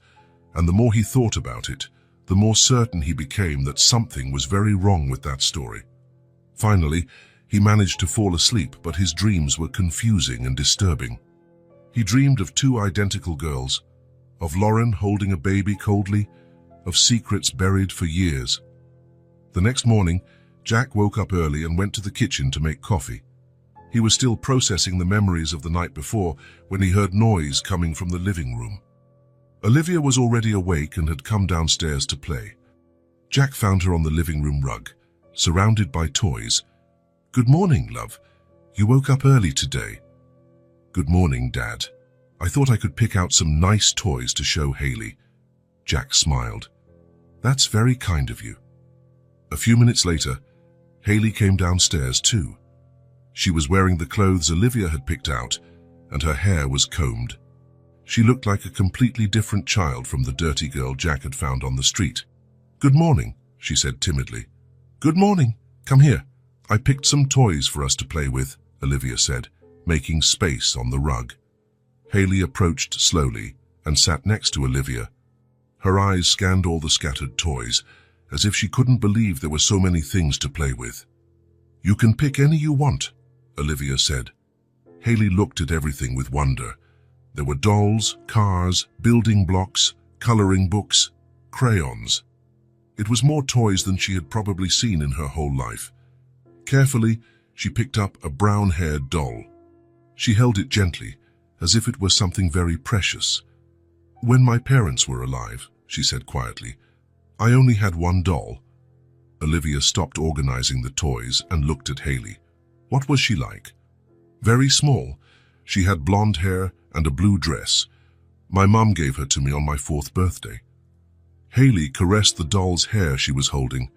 and the more he thought about it, the more certain he became that something was very wrong with that story. Finally, he managed to fall asleep, but his dreams were confusing and disturbing. He dreamed of two identical girls, of Lauren holding a baby coldly, of secrets buried for years. The next morning, Jack woke up early and went to the kitchen to make coffee. He was still processing the memories of the night before when he heard noise coming from the living room. Olivia was already awake and had come downstairs to play. Jack found her on the living room rug, surrounded by toys. "Good morning, love. You woke up early today." "Good morning, Dad. I thought I could pick out some nice toys to show Haley." Jack smiled. "That's very kind of you." A few minutes later, Haley came downstairs too. She was wearing the clothes Olivia had picked out, and her hair was combed. She looked like a completely different child from the dirty girl Jack had found on the street. "Good morning," she said timidly. "Good morning. Come here. I picked some toys for us to play with," Olivia said, making space on the rug. Haley approached slowly and sat next to Olivia. Her eyes scanned all the scattered toys, as if she couldn't believe there were so many things to play with. "You can pick any you want," Olivia said. Haley looked at everything with wonder. There were dolls, cars, building blocks, coloring books, crayons. It was more toys than she had probably seen in her whole life. Carefully, she picked up a brown-haired doll. She held it gently, as if it were something very precious. "When my parents were alive," she said quietly, "I only had one doll." Olivia stopped organizing the toys and looked at Haley. What was she like? "Very small. She had blonde hair and a blue dress. My mom gave her to me on my 4th birthday." Haley caressed the doll's hair she was holding.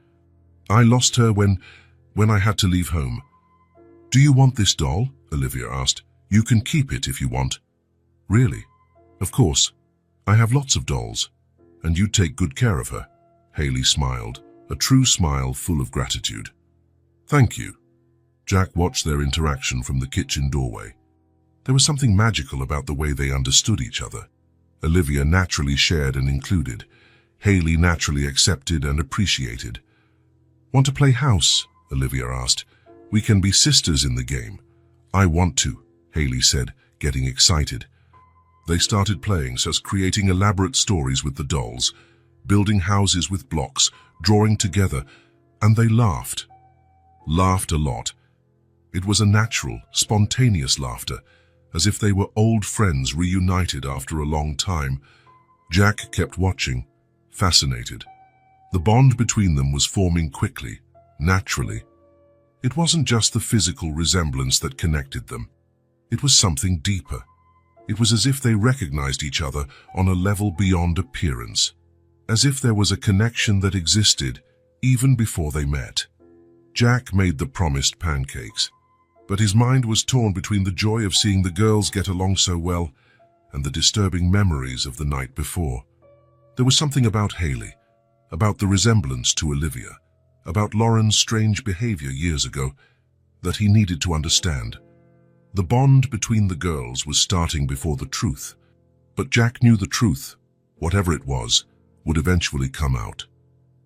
"I lost her when I had to leave home." "Do you want this doll?" Olivia asked. "You can keep it if you want." "Really?" "Of course. I have lots of dolls. And you take good care of her." Haley smiled, a true smile full of gratitude. "Thank you." Jack watched their interaction from the kitchen doorway. There was something magical about the way they understood each other. Olivia naturally shared and included. Haley naturally accepted and appreciated. "Want to play house?" Olivia asked. "We can be sisters in the game." "I want to," Haley said, getting excited. They started playing, creating elaborate stories with the dolls, building houses with blocks, drawing together, and they laughed. Laughed a lot. It was a natural, spontaneous laughter, as if they were old friends reunited after a long time. Jack kept watching, fascinated. The bond between them was forming quickly, naturally. It wasn't just the physical resemblance that connected them. It was something deeper. It was as if they recognized each other on a level beyond appearance, as if there was a connection that existed even before they met. Jack made the promised pancakes. but his mind was torn between the joy of seeing the girls get along so well and the disturbing memories of the night before. There was something about Haley, about the resemblance to Olivia, about Lauren's strange behavior years ago, that he needed to understand. The bond between the girls was starting before the truth, but Jack knew the truth, whatever it was, would eventually come out.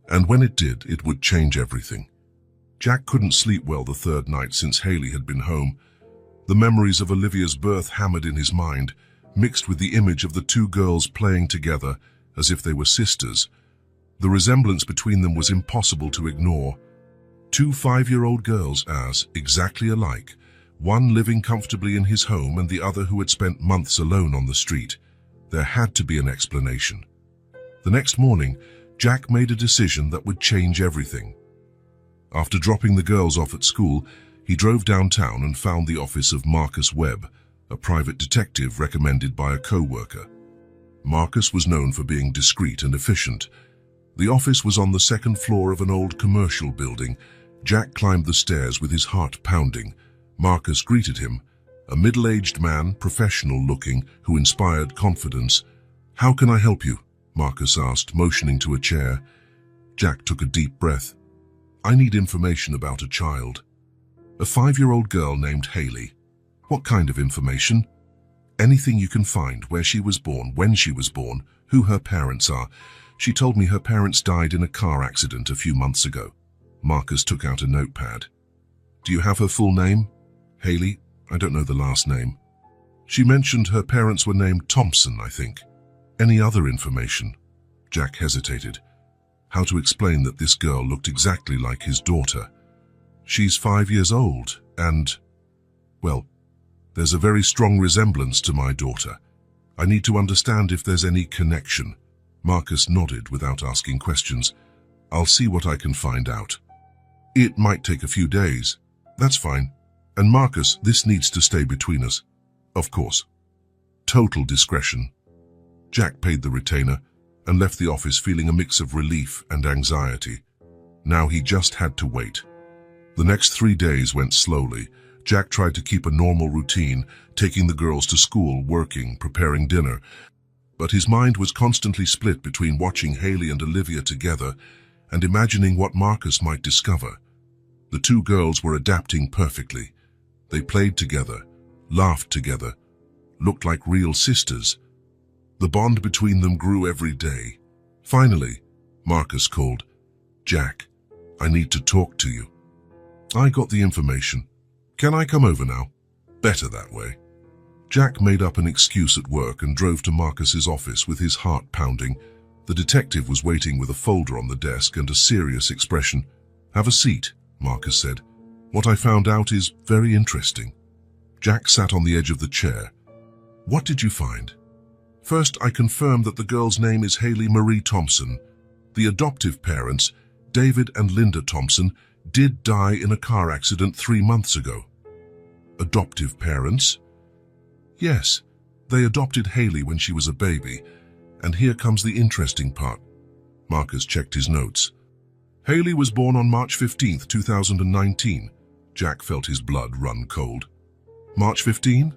And when it did, it would change everything. Jack couldn't sleep well the third night since Haley had been home. The memories of Olivia's birth hammered in his mind, mixed with the image of the two girls playing together as if they were sisters. The resemblance between them was impossible to ignore. Two 5-year-old girls as exactly alike, one living comfortably in his home and the other who had spent months alone on the street. There had to be an explanation. The next morning, Jack made a decision that would change everything. After dropping the girls off at school, he drove downtown and found the office of Marcus Webb, a private detective recommended by a co-worker. Marcus was known for being discreet and efficient. The office was on the second floor of an old commercial building. Jack climbed the stairs with his heart pounding. Marcus greeted him, a middle-aged man, professional-looking, who inspired confidence. "How can I help you?" Marcus asked, motioning to a chair. Jack took a deep breath. "I need information about a child. A 5-year-old girl named Haley." "What kind of information?" "Anything you can find, where she was born, when she was born, who her parents are. She told me her parents died in a car accident a few months ago." Marcus took out a notepad. "Do you have her full name?" "Haley? I don't know the last name." "She mentioned her parents were named Thompson, I think." "Any other information?" Jack hesitated. How to explain that this girl looked exactly like his daughter? "She's 5 years old, and, well, there's a very strong resemblance to my daughter. I need to understand if there's any connection." Marcus nodded without asking questions. "I'll see what I can find out." "It might take a few days." "That's fine. And Marcus, this needs to stay between us." "Of course." Total discretion. Jack paid the retainer and left the office feeling a mix of relief and anxiety. Now he just had to wait. The next 3 days went slowly. Jack tried to keep a normal routine, taking the girls to school, working, preparing dinner. But his mind was constantly split between watching Haley and Olivia together and imagining what Marcus might discover. The two girls were adapting perfectly. They played together, laughed together, looked like real sisters. The bond between them grew every day. Finally, Marcus called. "Jack, I need to talk to you." "I got the information. Can I come over now?" "Better that way." Jack made up an excuse at work and drove to Marcus's office with his heart pounding. The detective was waiting with a folder on the desk and a serious expression. "Have a seat," Marcus said. "What I found out is very interesting." Jack sat on the edge of the chair. "What did you find?" "First, I confirmed that the girl's name is Haley Marie Thompson. The adoptive parents, David and Linda Thompson, did die in a car accident 3 months ago." "Adoptive parents?" "Yes, they adopted Haley when she was a baby. And here comes the interesting part." Marcus checked his notes. "Haley was born on March 15th, 2019. Jack felt his blood run cold. "March 15?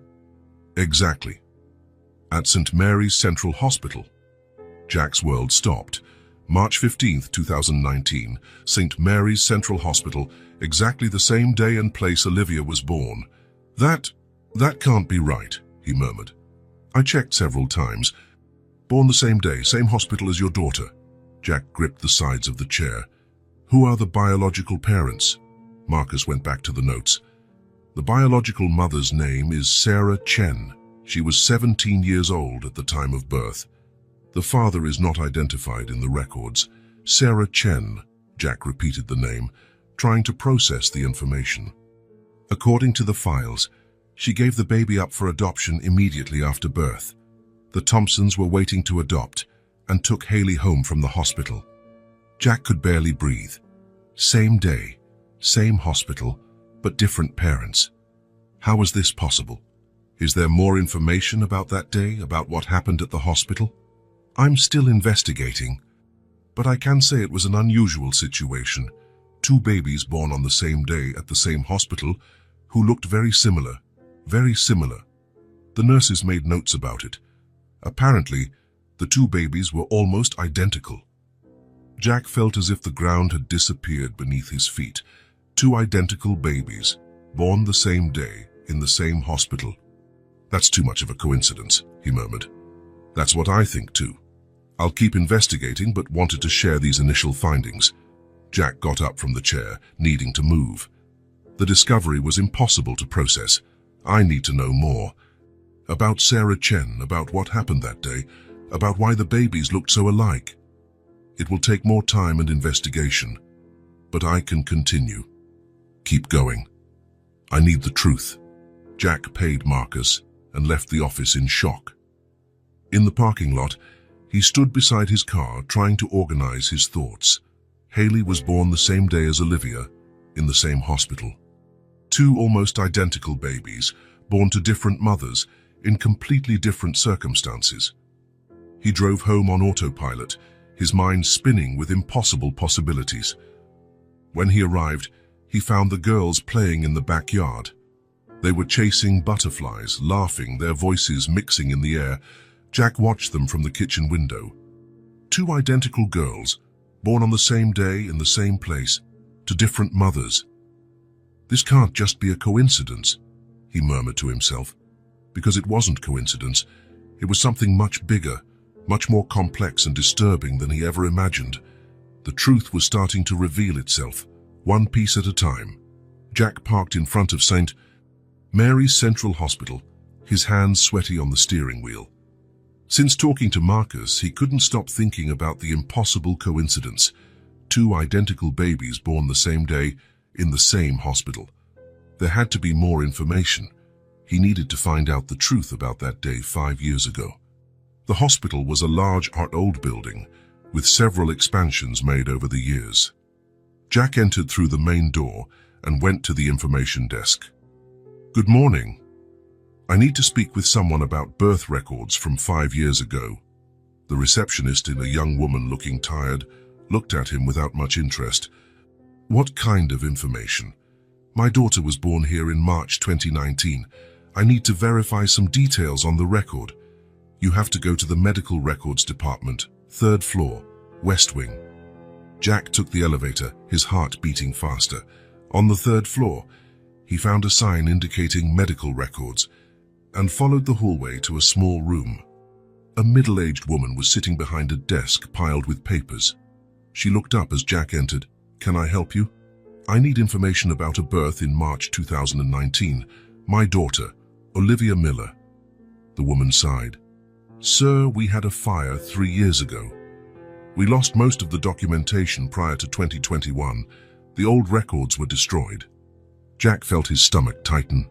"Exactly. At St. Mary's Central Hospital." Jack's world stopped. March 15th, 2019, St. Mary's Central Hospital, exactly the same day and place Olivia was born. That can't be right," he murmured. "I checked several times. Born the same day, same hospital as your daughter." Jack gripped the sides of the chair. "Who are the biological parents?" Marcus went back to the notes. "The biological mother's name is Sarah Chen. She was 17 years old at the time of birth. The father is not identified in the records." "Sarah Chen," Jack repeated the name, trying to process the information. "According to the files, she gave the baby up for adoption immediately after birth. The Thompsons were waiting to adopt and took Haley home from the hospital." Jack could barely breathe. Same day, same hospital, but different parents. How was this possible? Is there more information about that day, about what happened at the hospital? "I'm still investigating, but I can say it was an unusual situation. 2 babies born on the same day at the same hospital, who looked very similar, very similar. The nurses made notes about it. Apparently, the two babies were almost identical. Jack felt as if the ground had disappeared beneath his feet. Two identical babies, born the same day, in the same hospital. "That's too much of a coincidence," he murmured. "That's what I think too. I'll keep investigating, but wanted to share these initial findings." Jack got up from the chair, needing to move. "The discovery was impossible to process. I need to know more. About Sarah Chen, about what happened that day, about why the babies looked so alike. It will take more time and investigation, but I can continue. Keep going. I need the truth." Jack paid Marcus and left the office in shock. In the parking lot, he stood beside his car trying to organize his thoughts. Haley was born the same day as Olivia, in the same hospital. Two almost identical babies, born to different mothers, in completely different circumstances. He drove home on autopilot, his mind spinning with impossible possibilities. When he arrived, he found the girls playing in the backyard. They were chasing butterflies, laughing, their voices mixing in the air. Jack watched them from the kitchen window. Two identical girls, born on the same day in the same place, to different mothers. "This can't just be a coincidence," he murmured to himself, because it wasn't coincidence. It was something much bigger, much more complex and disturbing than he ever imagined. The truth was starting to reveal itself, one piece at a time. Jack parked in front of St. Mary's Central Hospital, his hands sweaty on the steering wheel. Since talking to Marcus, he couldn't stop thinking about the impossible coincidence. Two identical babies born the same day, in the same hospital. There had to be more information. He needed to find out the truth about that day 5 years ago. The hospital was a large old building, with several expansions made over the years. Jack entered through the main door and went to the information desk. "Good morning. I need to speak with someone about birth records from 5 years ago." The receptionist, a young woman looking tired, looked at him without much interest. "What kind of information?" "My daughter was born here in March 2019. I need to verify some details on the record." "You have to go to the medical records department, 3rd floor, West Wing." Jack took the elevator, his heart beating faster. On the 3rd floor, he found a sign indicating medical records and followed the hallway to a small room. A middle-aged woman was sitting behind a desk piled with papers. She looked up as Jack entered. "Can I help you?" "I need information about a birth in March 2019. My daughter, Olivia Miller." The woman sighed. "Sir, we had a fire 3 years ago. We lost most of the documentation prior to 2021. The old records were destroyed." Jack felt his stomach tighten.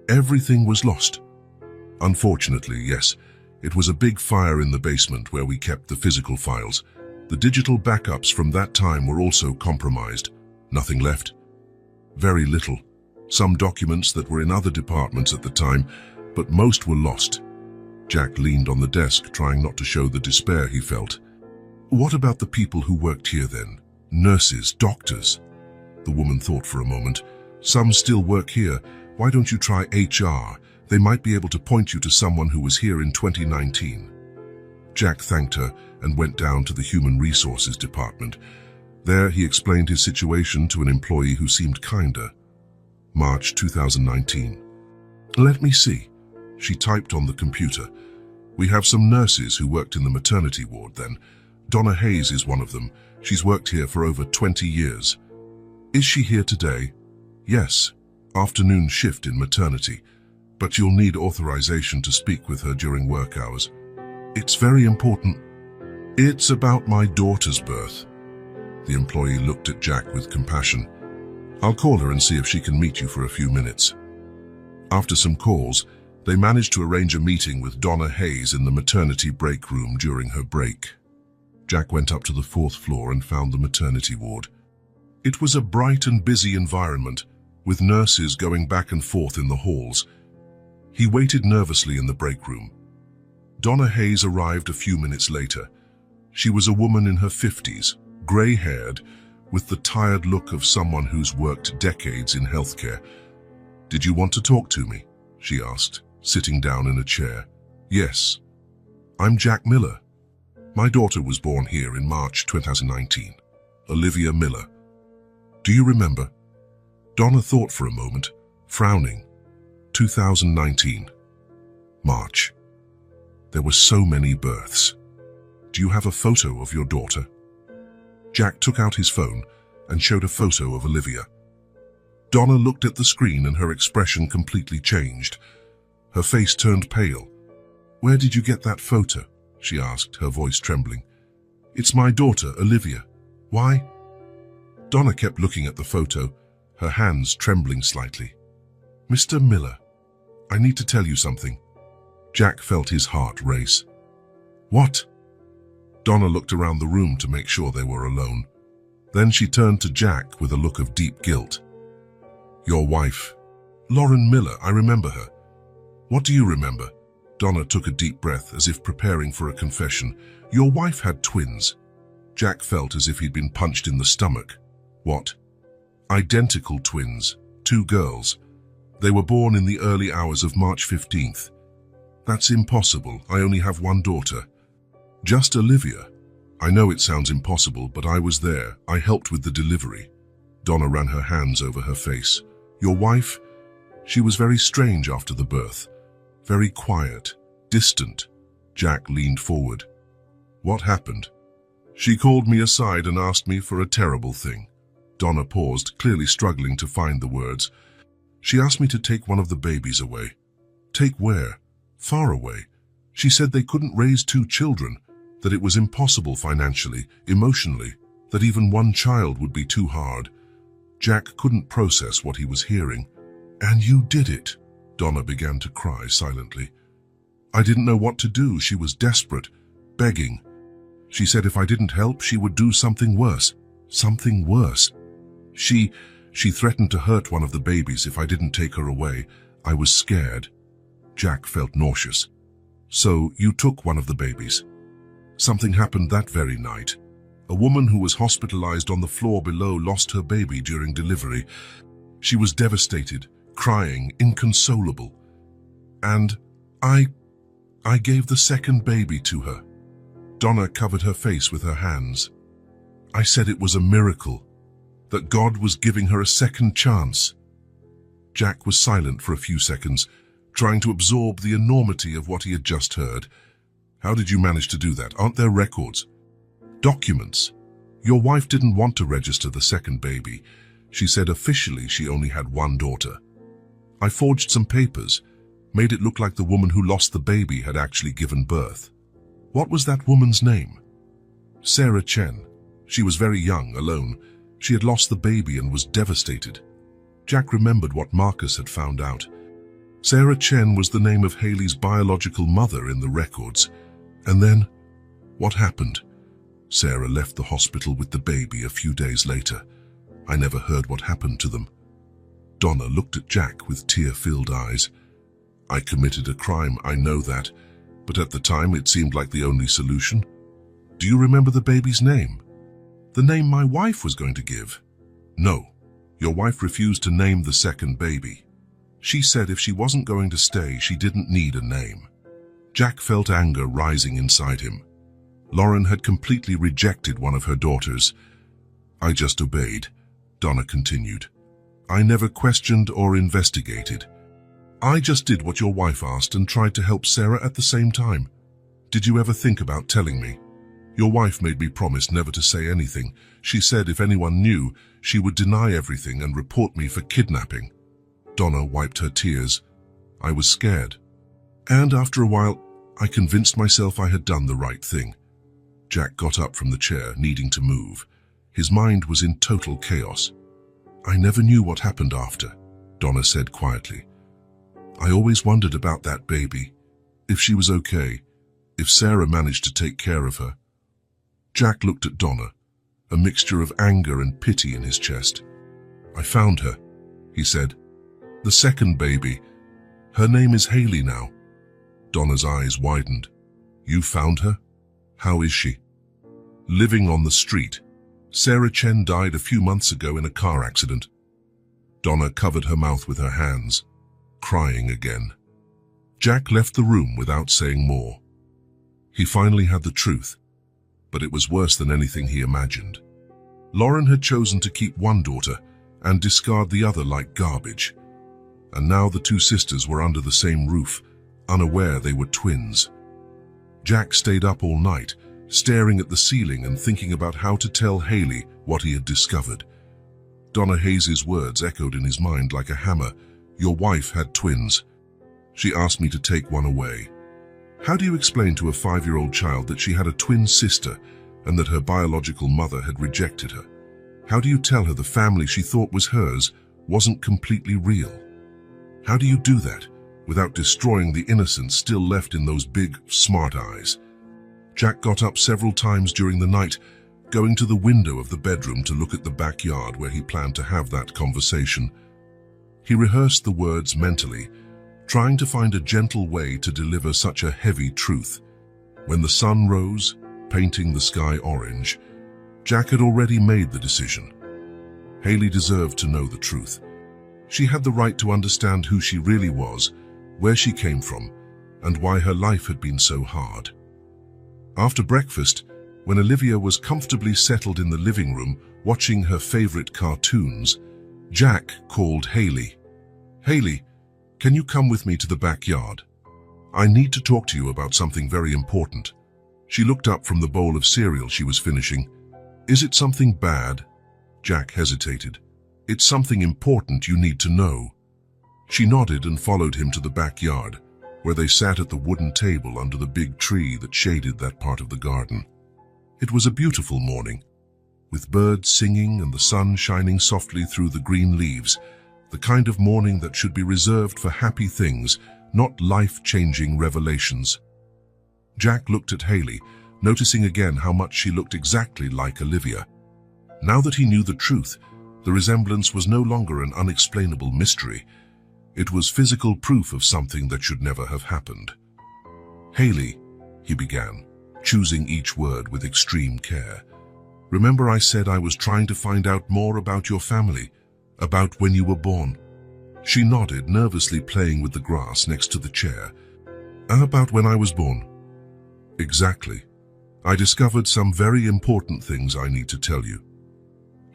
Everything was lost. "Unfortunately, yes. It was a big fire in the basement where we kept the physical files. The digital backups from that time were also compromised. Nothing left. Very little. Some documents that were in other departments at the time, but most were lost." Jack leaned on the desk, trying not to show the despair he felt. "What about the people who worked here then? Nurses, doctors?" The woman thought for a moment. "Some still work here. Why don't you try HR? They might be able to point you to someone who was here in 2019. Jack thanked her and went down to the Human Resources Department. There he explained his situation to an employee who seemed kinder. March 2019. "Let me see." She typed on the computer. "We have some nurses who worked in the maternity ward then. Donna Hayes is one of them. She's worked here for over 20 years. Is she here today?" "Yes. Afternoon shift in maternity. But you'll need authorization to speak with her during work hours." "It's very important." "It's about my daughter's birth." The employee looked at Jack with compassion. "I'll call her and see if she can meet you for a few minutes." After some calls, they managed to arrange a meeting with Donna Hayes in the maternity break room during her break. Jack went up to the 4th floor and found the maternity ward. It was a bright and busy environment, with nurses going back and forth in the halls. He waited nervously in the break room. Donna Hayes arrived a few minutes later. She was a woman in her 50s, gray-haired, with the tired look of someone who's worked decades in healthcare. Did you want to talk to me? She asked, sitting down in a chair. Yes. I'm Jack Miller. My daughter was born here in March 2019. Olivia Miller. Do you remember? Donna thought for a moment, frowning. 2019. March. There were so many births. Do you have a photo of your daughter? Jack took out his phone and showed a photo of Olivia. Donna looked at the screen and her expression completely changed. Her face turned pale. Where did you get that photo? She asked, her voice trembling. It's my daughter, Olivia. Why? Donna kept looking at the photo, her hands trembling slightly. Mr. Miller, I need to tell you something. Jack felt his heart race. What? Donna looked around the room to make sure they were alone. Then she turned to Jack with a look of deep guilt. Your wife, Lauren Miller, I remember her. What do you remember? Donna took a deep breath as if preparing for a confession. Your wife had twins. Jack felt as if he'd been punched in the stomach. What? Identical twins, 2 girls. They were born in the early hours of March 15th. That's impossible. I only have one daughter. Just Olivia. I know it sounds impossible, but I was there. I helped with the delivery. Donna ran her hands over her face. Your wife? She was very strange after the birth. Very quiet, distant. Jack leaned forward. What happened? She called me aside and asked me for a terrible thing. Donna paused, clearly struggling to find the words. She asked me to take one of the babies away. Take where? Far away. She said they couldn't raise 2 children, that it was impossible financially, emotionally, that even one child would be too hard. Jack couldn't process what he was hearing. And you did it. Donna began to cry silently. I didn't know what to do. She was desperate, begging. She said if I didn't help, she would do something worse. Something worse. She threatened to hurt one of the babies if I didn't take her away. I was scared. Jack felt nauseous. So you took one of the babies. Something happened that very night. A woman who was hospitalized on the floor below lost her baby during delivery. She was devastated, crying, inconsolable. And I gave the second baby to her. Donna covered her face with her hands. I said it was a miracle, that God was giving her a second chance. Jack was silent for a few seconds, trying to absorb the enormity of what he had just heard. How did you manage to do that? Aren't there records? Documents. Your wife didn't want to register the second baby. She said officially she only had one daughter. I forged some papers, made it look like the woman who lost the baby had actually given birth. What was that woman's name? Sarah Chen. She was very young, alone. She had lost the baby and was devastated. Jack remembered what Marcus had found out. Sarah Chen was the name of Haley's biological mother in the records. And then, what happened? Sarah left the hospital with the baby a few days later. I never heard what happened to them. Donna looked at Jack with tear-filled eyes. I committed a crime, I know that, but at the time it seemed like the only solution. Do you remember the baby's name? The name my wife was going to give. No, your wife refused to name the second baby. She said if she wasn't going to stay, she didn't need a name. Jack felt anger rising inside him. Lauren had completely rejected one of her daughters. I just obeyed, Donna continued. I never questioned or investigated. I just did what your wife asked and tried to help Sarah at the same time. Did you ever think about telling me? Your wife made me promise never to say anything. She said if anyone knew, she would deny everything and report me for kidnapping. Donna wiped her tears. I was scared. And after a while, I convinced myself I had done the right thing. Jack got up from the chair, needing to move. His mind was in total chaos. I never knew what happened after, Donna said quietly. I always wondered about that baby, if she was okay, if Sarah managed to take care of her. Jack looked at Donna, a mixture of anger and pity in his chest. I found her, he said. The second baby. Her name is Haley now. Donna's eyes widened. You found her? How is she? Living on the street. Sarah Chen died a few months ago in a car accident. Donna covered her mouth with her hands, crying again. Jack left the room without saying more. He finally had the truth, but it was worse than anything he imagined. Lauren had chosen to keep one daughter and discard the other like garbage. And now the two sisters were under the same roof, unaware they were twins. Jack stayed up all night, staring at the ceiling and thinking about how to tell Haley what he had discovered. Donna Hayes' words echoed in his mind like a hammer. Your wife had twins. She asked me to take one away. How do you explain to a 5-year-old child that she had a twin sister and that her biological mother had rejected her? How do you tell her the family she thought was hers wasn't completely real? How do you do that without destroying the innocence still left in those big, smart eyes? Jack got up several times during the night, going to the window of the bedroom to look at the backyard where he planned to have that conversation. He rehearsed the words mentally, trying to find a gentle way to deliver such a heavy truth. When the sun rose, painting the sky orange, Jack had already made the decision. Haley deserved to know the truth. She had the right to understand who she really was, where she came from, and why her life had been so hard. After breakfast, when Olivia was comfortably settled in the living room watching her favorite cartoons, Jack called Haley. Haley, can you come with me to the backyard? I need to talk to you about something very important. She looked up from the bowl of cereal she was finishing. Is it something bad? Jack hesitated. It's something important you need to know. She nodded and followed him to the backyard, where they sat at the wooden table under the big tree that shaded that part of the garden. It was a beautiful morning, with birds singing and the sun shining softly through the green leaves, the kind of morning that should be reserved for happy things, not life-changing revelations. Jack looked at Haley, noticing again how much she looked exactly like Olivia. Now that he knew the truth, the resemblance was no longer an unexplainable mystery. It was physical proof of something that should never have happened. Haley, he began, choosing each word with extreme care. Remember I said I was trying to find out more about your family, about when you were born? She nodded, nervously playing with the grass next to the chair. About when I was born? Exactly. I discovered some very important things I need to tell you.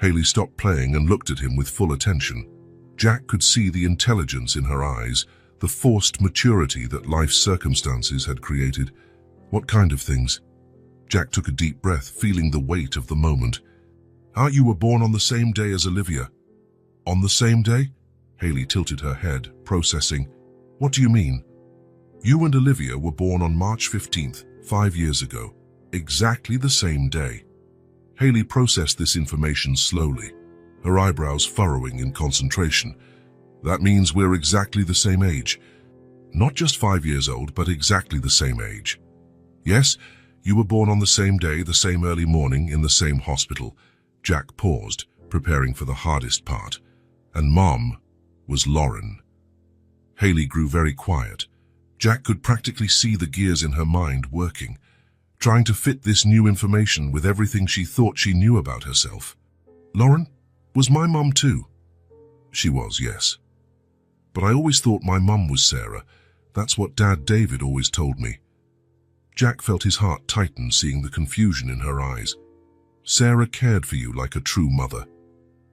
Haley stopped playing and looked at him with full attention. Jack could see the intelligence in her eyes, the forced maturity that life's circumstances had created. What kind of things? Jack took a deep breath, feeling the weight of the moment. You were born on the same day as Olivia. On the same day? Haley tilted her head, processing. What do you mean? You and Olivia were born on March 15th, 5 years ago. Exactly the same day. Haley processed this information slowly, her eyebrows furrowing in concentration. That means we're exactly the same age. Not just 5 years old, but exactly the same age. Yes, you were born on the same day, the same early morning, in the same hospital. Jack paused, preparing for the hardest part. And Mom was Lauren. Haley grew very quiet. Jack could practically see the gears in her mind working, trying to fit this new information with everything she thought she knew about herself. Lauren, was my mom too? She was, yes. But I always thought my mum was Sarah. That's what Dad David always told me. Jack felt his heart tighten, seeing the confusion in her eyes. Sarah cared for you like a true mother.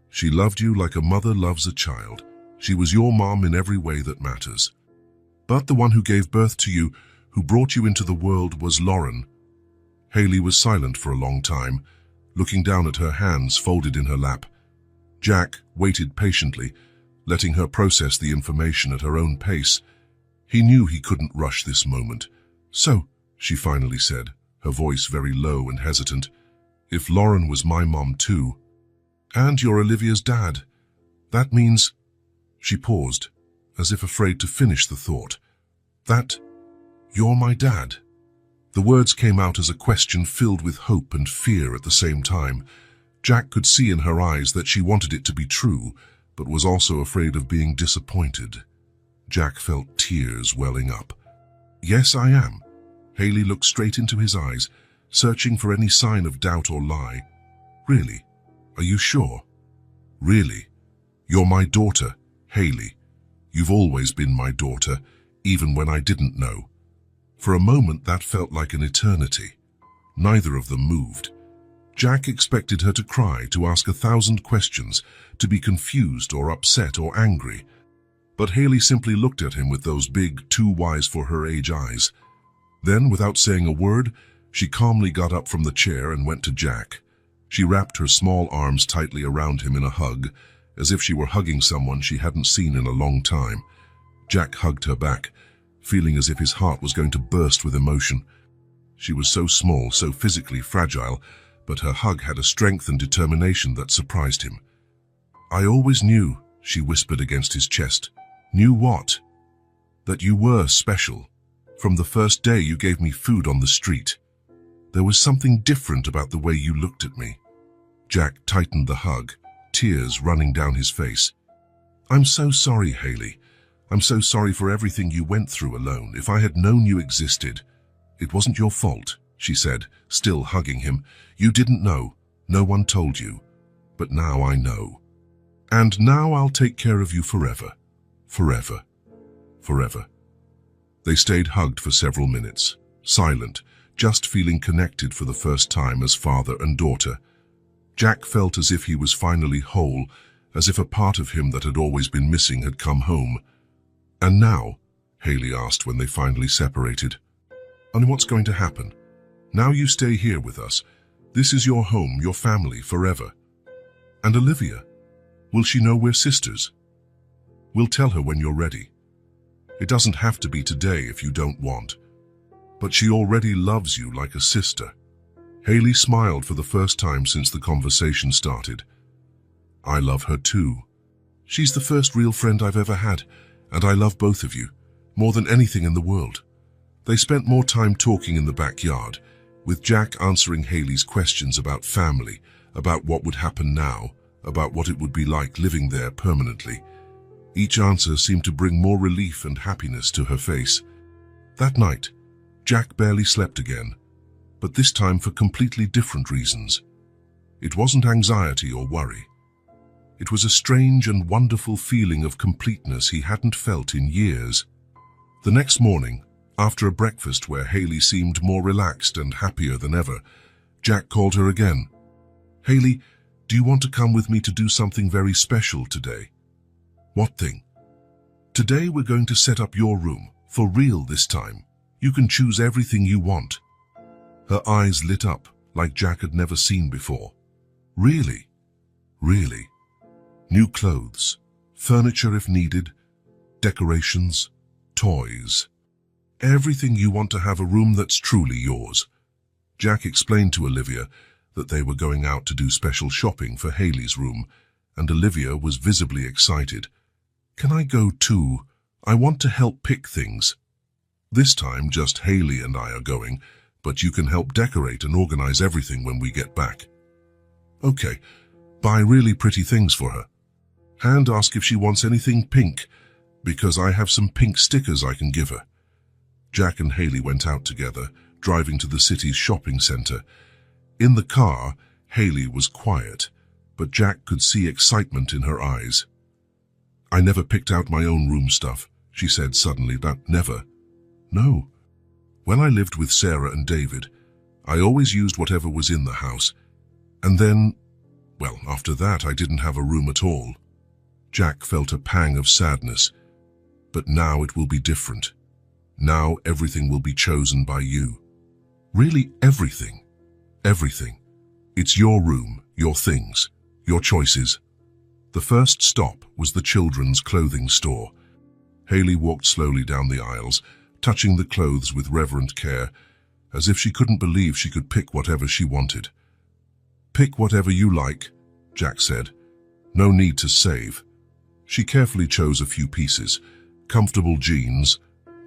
She loved you like a mother loves a child. She was your mom in every way that matters. But the one who gave birth to you, who brought you into the world, was Lauren. Haley was silent for a long time, looking down at her hands folded in her lap. Jack waited patiently, letting her process the information at her own pace. He knew he couldn't rush this moment. So, she finally said, her voice very low and hesitant, if Lauren was my mom too, and you're Olivia's dad, that means... She paused, as if afraid to finish the thought. That you're my dad? The words came out as a question filled with hope and fear at the same time. Jack could see in her eyes that she wanted it to be true, but was also afraid of being disappointed. Jack felt tears welling up. Yes, I am. Haley looked straight into his eyes, searching for any sign of doubt or lie. Really? Are you sure? Really? You're my daughter, Haley. You've always been my daughter, even when I didn't know. For a moment that felt like an eternity. Neither of them moved. Jack expected her to cry, to ask 1,000 questions, to be confused or upset or angry. But Haley simply looked at him with those big, too wise for her age eyes. Then, without saying a word, she calmly got up from the chair and went to Jack. She wrapped her small arms tightly around him in a hug, as if she were hugging someone she hadn't seen in a long time. Jack hugged her back, feeling as if his heart was going to burst with emotion. She was so small, so physically fragile, but her hug had a strength and determination that surprised him. "I always knew," she whispered against his chest. "Knew what?" "That you were special. From the first day you gave me food on the street. There was something different about the way you looked at me." Jack tightened the hug, tears running down his face. "I'm so sorry, Haley. I'm so sorry for everything you went through alone. If I had known you existed..." "It wasn't your fault," she said, still hugging him. "You didn't know. No one told you. But now I know. And now I'll take care of you forever. Forever. Forever." They stayed hugged for several minutes, silent, just feeling connected for the first time as father and daughter. Jack felt as if he was finally whole, as if a part of him that had always been missing had come home. "And now?" Haley asked when they finally separated. "And what's going to happen? Now you stay here with us. This is your home, your family, forever. And Olivia? Will she know we're sisters?" "We'll tell her when you're ready. It doesn't have to be today if you don't want. But she already loves you like a sister." Haley smiled for the first time since the conversation started. "I love her too. She's the first real friend I've ever had, and I love both of you, more than anything in the world." They spent more time talking in the backyard, with Jack answering Haley's questions about family, about what would happen now, about what it would be like living there permanently. Each answer seemed to bring more relief and happiness to her face. That night, Jack barely slept again, but this time for completely different reasons. It wasn't anxiety or worry. It was a strange and wonderful feeling of completeness he hadn't felt in years. The next morning, after a breakfast where Haley seemed more relaxed and happier than ever, Jack called her again. "Haley, do you want to come with me to do something very special today?" "What thing?" "Today we're going to set up your room, for real this time. You can choose everything you want." Her eyes lit up like Jack had never seen before. "Really? Really? New clothes, furniture if needed, decorations, toys. Everything you want to have a room that's truly yours." Jack explained to Olivia that they were going out to do special shopping for Haley's room, and Olivia was visibly excited. "Can I go too? I want to help pick things." "This time just Haley and I are going, but you can help decorate and organize everything when we get back." "Okay, buy really pretty things for her. And ask if she wants anything pink, because I have some pink stickers I can give her." Jack and Haley went out together, driving to the city's shopping center. In the car, Haley was quiet, but Jack could see excitement in her eyes. "I never picked out my own room stuff," she said suddenly. "That never. No. When I lived with Sarah and David, I always used whatever was in the house. And then, well, after that I didn't have a room at all." Jack felt a pang of sadness. "But now it will be different. Now everything will be chosen by you." "Really everything?" "Everything. It's your room, your things, your choices." The first stop was the children's clothing store. Haley walked slowly down the aisles, touching the clothes with reverent care, as if she couldn't believe she could pick whatever she wanted. "Pick whatever you like," Jack said. "No need to save." She carefully chose a few pieces: comfortable jeans,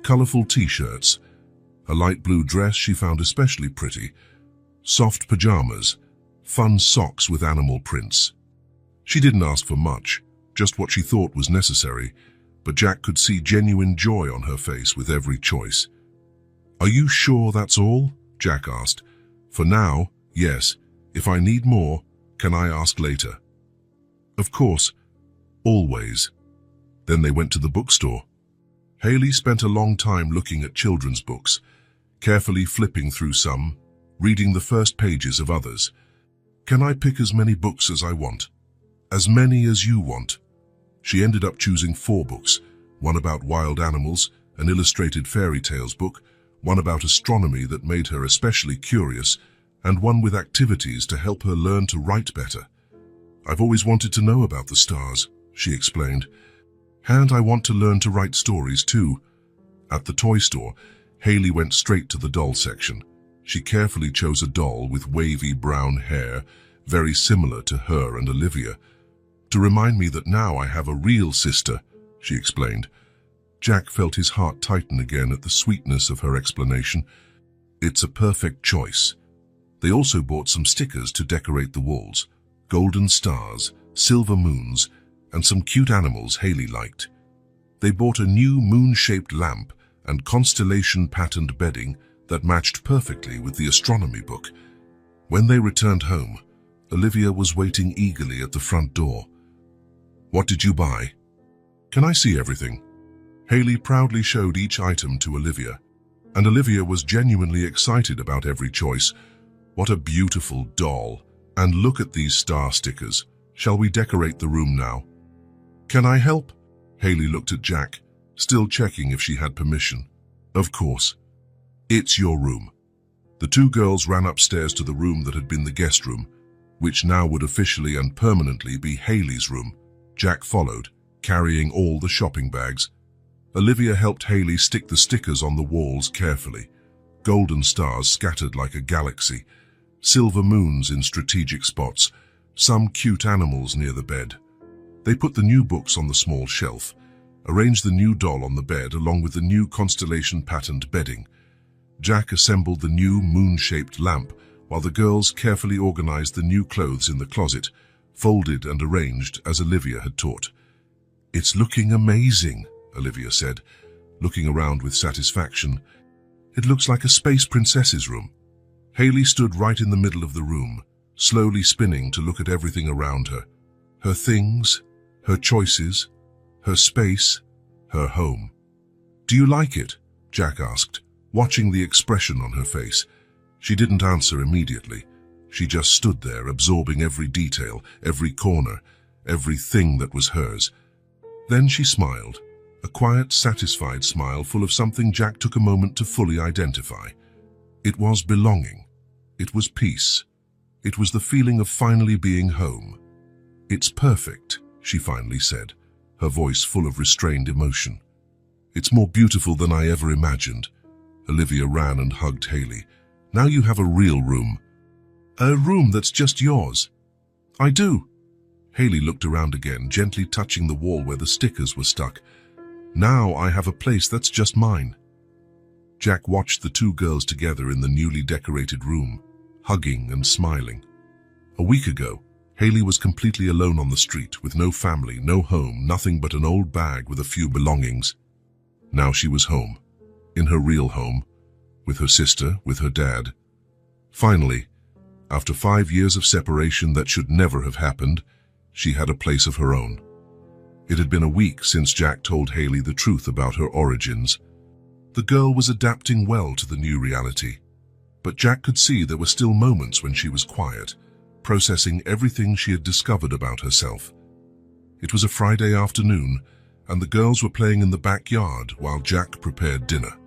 colorful t-shirts, a light blue dress she found especially pretty, soft pajamas, fun socks with animal prints. She didn't ask for much, just what she thought was necessary, but Jack could see genuine joy on her face with every choice. "Are you sure that's all?" Jack asked. "For now, yes. If I need more, can I ask later?" "Of course. Always. Then they went to the bookstore. Haley spent a long time looking at children's books, carefully flipping through some, reading the first pages of others. Can I pick as many books as I want? As many as you want. She ended up choosing 4 books, one about wild animals, an illustrated fairy tales book, one about astronomy that made her especially curious, and one with activities to help her learn to write better. I've always wanted to know about the stars, she explained. And I want to learn to write stories too. At the toy store, Haley went straight to the doll section. She carefully chose a doll with wavy brown hair, very similar to her and Olivia. To remind me that now I have a real sister, she explained. Jack felt his heart tighten again at the sweetness of her explanation. It's a perfect choice. They also bought some stickers to decorate the walls, golden stars, silver moons, and some cute animals Haley liked. They bought a new moon-shaped lamp and constellation-patterned bedding that matched perfectly with the astronomy book. When they returned home, Olivia was waiting eagerly at the front door. What did you buy? Can I see everything? Haley proudly showed each item to Olivia, and Olivia was genuinely excited about every choice. What a beautiful doll! And look at these star stickers. Shall we decorate the room now? Can I help? Haley looked at Jack, still checking if she had permission. Of course. It's your room. The 2 girls ran upstairs to the room that had been the guest room, which now would officially and permanently be Haley's room. Jack followed, carrying all the shopping bags. Olivia helped Haley stick the stickers on the walls carefully. Golden stars scattered like a galaxy, silver moons in strategic spots, some cute animals near the bed. They put the new books on the small shelf, arranged the new doll on the bed along with the new constellation-patterned bedding. Jack assembled the new moon-shaped lamp while the girls carefully organized the new clothes in the closet, folded and arranged as Olivia had taught. It's looking amazing, Olivia said, looking around with satisfaction. It looks like a space princess's room. Haley stood right in the middle of the room, slowly spinning to look at everything around her. Her things, her choices, her space, her home. Do you like it? Jack asked, watching the expression on her face. She didn't answer immediately. She just stood there, absorbing every detail, every corner, everything that was hers. Then she smiled, a quiet, satisfied smile full of something Jack took a moment to fully identify. It was belonging. It was peace. It was the feeling of finally being home. It's perfect, she finally said, her voice full of restrained emotion. It's more beautiful than I ever imagined. Olivia ran and hugged Haley. Now you have a real room. A room that's just yours. I do. Haley looked around again, gently touching the wall where the stickers were stuck. Now I have a place that's just mine. Jack watched the 2 girls together in the newly decorated room, hugging and smiling. A week ago, Haley was completely alone on the street, with no family, no home, nothing but an old bag with a few belongings. Now she was home, in her real home, with her sister, with her dad. Finally, after 5 years of separation that should never have happened, she had a place of her own. It had been a week since Jack told Haley the truth about her origins. The girl was adapting well to the new reality, but Jack could see there were still moments when she was quiet, processing everything she had discovered about herself. It was a Friday afternoon, and the girls were playing in the backyard while Jack prepared dinner.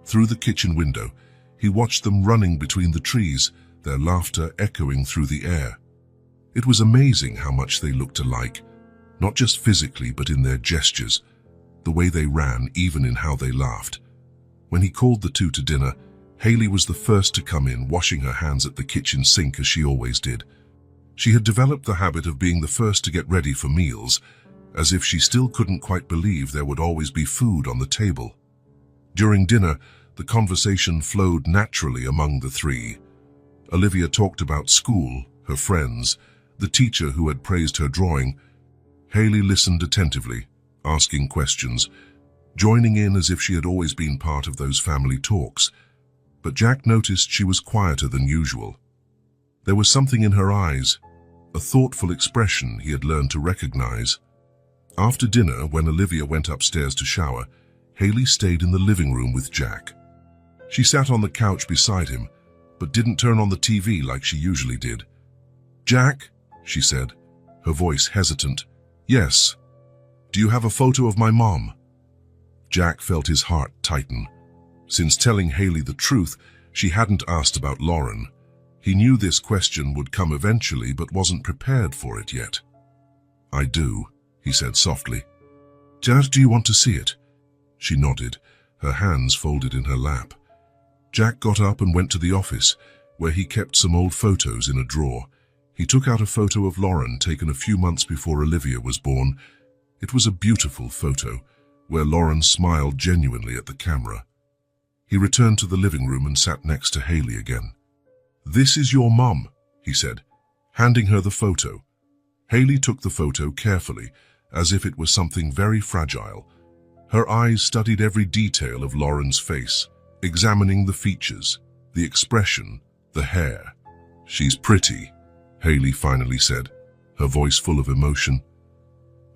Through the kitchen window, he watched them running between the trees, their laughter echoing through the air. It was amazing how much they looked alike, not just physically but in their gestures, the way they ran, even in how they laughed. When he called the 2 to dinner, Haley was the first to come in, washing her hands at the kitchen sink as she always did. She had developed the habit of being the first to get ready for meals, as if she still couldn't quite believe there would always be food on the table. During dinner, the conversation flowed naturally among the 3. Olivia talked about school, her friends, the teacher who had praised her drawing. Haley listened attentively, asking questions, joining in as if she had always been part of those family talks. But Jack noticed she was quieter than usual. There was something in her eyes, a thoughtful expression he had learned to recognize. After dinner, when Olivia went upstairs to shower, Hayley stayed in the living room with Jack. She sat on the couch beside him, but didn't turn on the TV like she usually did. "Jack," she said, her voice hesitant. "Yes. Do you have a photo of my mom?" Jack felt his heart tighten. Since telling Hayley the truth, she hadn't asked about Lauren. He knew this question would come eventually, but wasn't prepared for it yet. "I do," he said softly. "Dad, do you want to see it?" She nodded, her hands folded in her lap. Jack got up and went to the office, where he kept some old photos in a drawer. He took out a photo of Lauren taken a few months before Olivia was born. It was a beautiful photo, where Lauren smiled genuinely at the camera. He returned to the living room and sat next to Hayley again. "This is your mum," he said, handing her the photo. Hayley took the photo carefully, as if it was something very fragile. Her eyes studied every detail of Lauren's face, examining the features, the expression, the hair. "She's pretty," Hayley finally said, her voice full of emotion.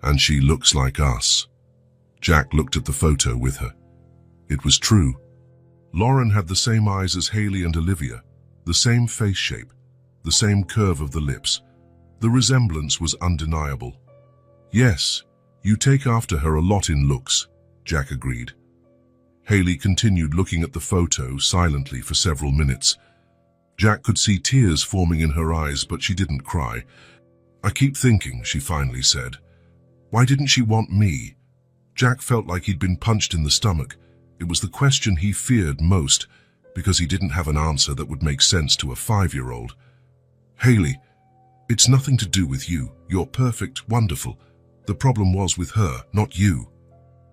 "And she looks like us." Jack looked at the photo with her. It was true. Lauren had the same eyes as Hayley and Olivia, the same face shape, the same curve of the lips. The resemblance was undeniable. "Yes, you take after her a lot in looks," Jack agreed. Hayley continued looking at the photo silently for several minutes. Jack could see tears forming in her eyes, but she didn't cry. "I keep thinking," she finally said. "Why didn't she want me?" Jack felt like he'd been punched in the stomach. It was the question he feared most, because he didn't have an answer that would make sense to a 5-year-old. "Hayley, it's nothing to do with you. You're perfect, wonderful. The problem was with her, not you."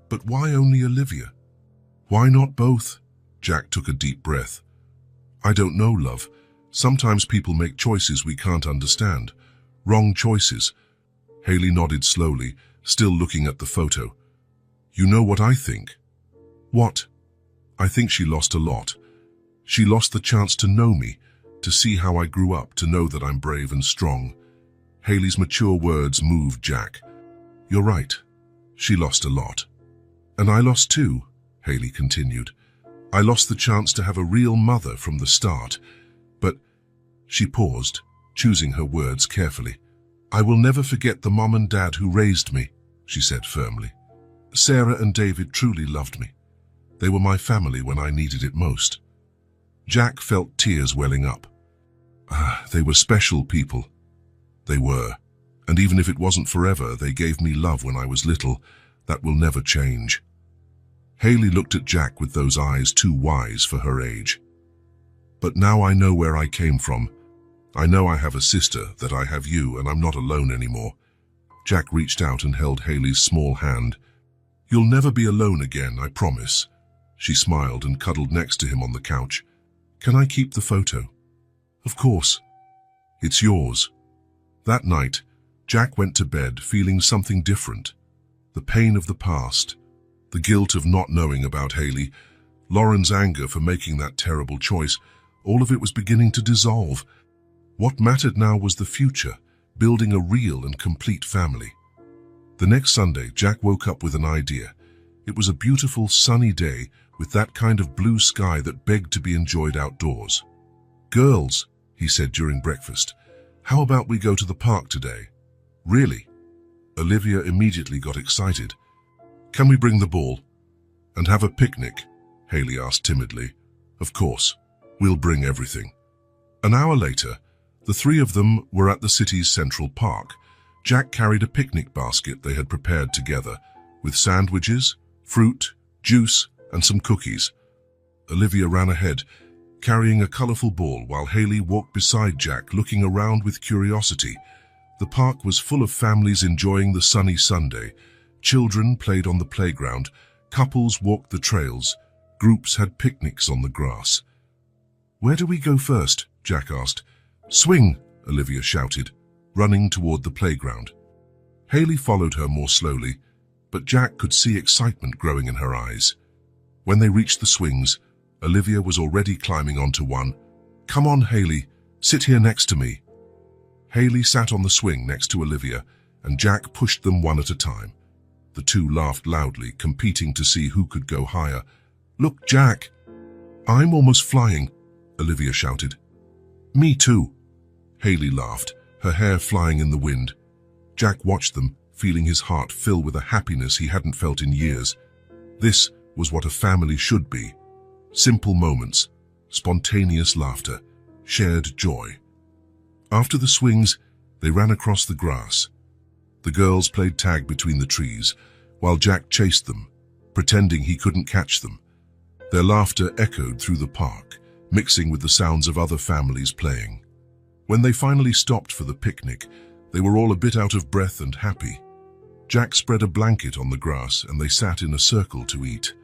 "But why only Olivia? Why not both?" Jack took a deep breath. "I don't know, love. Sometimes people make choices we can't understand. Wrong choices." Hayley nodded slowly, still looking at the photo. "You know what I think?" "What?" "I think she lost a lot. She lost the chance to know me, to see how I grew up, to know that I'm brave and strong." Hayley's mature words moved Jack. "You're right. She lost a lot. And I lost too," Hayley continued. "I lost the chance to have a real mother from the start. But," she paused, choosing her words carefully, "I will never forget the mom and dad who raised me," she said firmly. "Sarah and David truly loved me. They were my family when I needed it most." Jack felt tears welling up. They were special people. They were. And even if it wasn't forever, they gave me love when I was little. That will never change. Hayley looked at Jack with those eyes too wise for her age. "But now I know where I came from. I know I have a sister, that I have you, and I'm not alone anymore." Jack reached out and held Hayley's small hand. "You'll never be alone again, I promise." She smiled and cuddled next to him on the couch. "Can I keep the photo?" "Of course. It's yours." That night, Jack went to bed feeling something different. The pain of the past, the guilt of not knowing about Hayley, Lauren's anger for making that terrible choice, all of it was beginning to dissolve. What mattered now was the future, building a real and complete family. The next Sunday, Jack woke up with an idea. It was a beautiful, sunny day with that kind of blue sky that begged to be enjoyed outdoors. "Girls," he said during breakfast, "how about we go to the park today?" "Really?" Olivia immediately got excited. "Can we bring the ball?" "And have a picnic?" Hayley asked timidly. "Of course. We'll bring everything." An hour later, the three of them were at the city's Central Park. Jack carried a picnic basket they had prepared together, with sandwiches, fruit, juice, and some cookies. Olivia ran ahead, carrying a colorful ball, while Hayley walked beside Jack, looking around with curiosity. The park was full of families enjoying the sunny Sunday. Children played on the playground, couples walked the trails, groups had picnics on the grass. "Where do we go first?" Jack asked. "Swing," Olivia shouted, running toward the playground. Hayley followed her more slowly, but Jack could see excitement growing in her eyes. When they reached the swings, Olivia was already climbing onto one. "Come on, Hayley, sit here next to me." Hayley sat on the swing next to Olivia, and Jack pushed them one at a time. The two laughed loudly, competing to see who could go higher. "Look, Jack! I'm almost flying," Olivia shouted. "Me too," Haley laughed, her hair flying in the wind. Jack watched them, feeling his heart fill with a happiness he hadn't felt in years. This was what a family should be. Simple moments, spontaneous laughter, shared joy. After the swings, they ran across the grass. The girls played tag between the trees, while Jack chased them, pretending he couldn't catch them. Their laughter echoed through the park, mixing with the sounds of other families playing. When they finally stopped for the picnic, they were all a bit out of breath and happy. Jack spread a blanket on the grass and they sat in a circle to eat.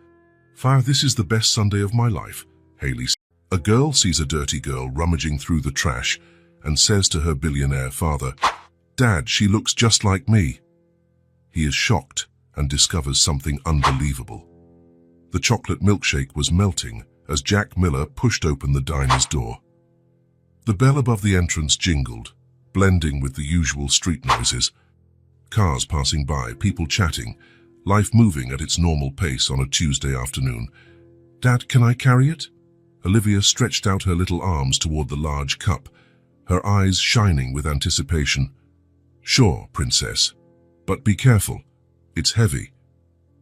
This is the best Sunday of my life," Haley said. A girl sees a dirty girl rummaging through the trash and says to her billionaire father, "Dad, she looks just like me." He is shocked and discovers something unbelievable. The chocolate milkshake was melting as Jack Miller pushed open the diner's door. The bell above the entrance jingled, blending with the usual street noises. Cars passing by, people chatting, life moving at its normal pace on a Tuesday afternoon. "Dad, can I carry it?" Olivia stretched out her little arms toward the large cup, her eyes shining with anticipation. "Sure, princess, but be careful. It's heavy."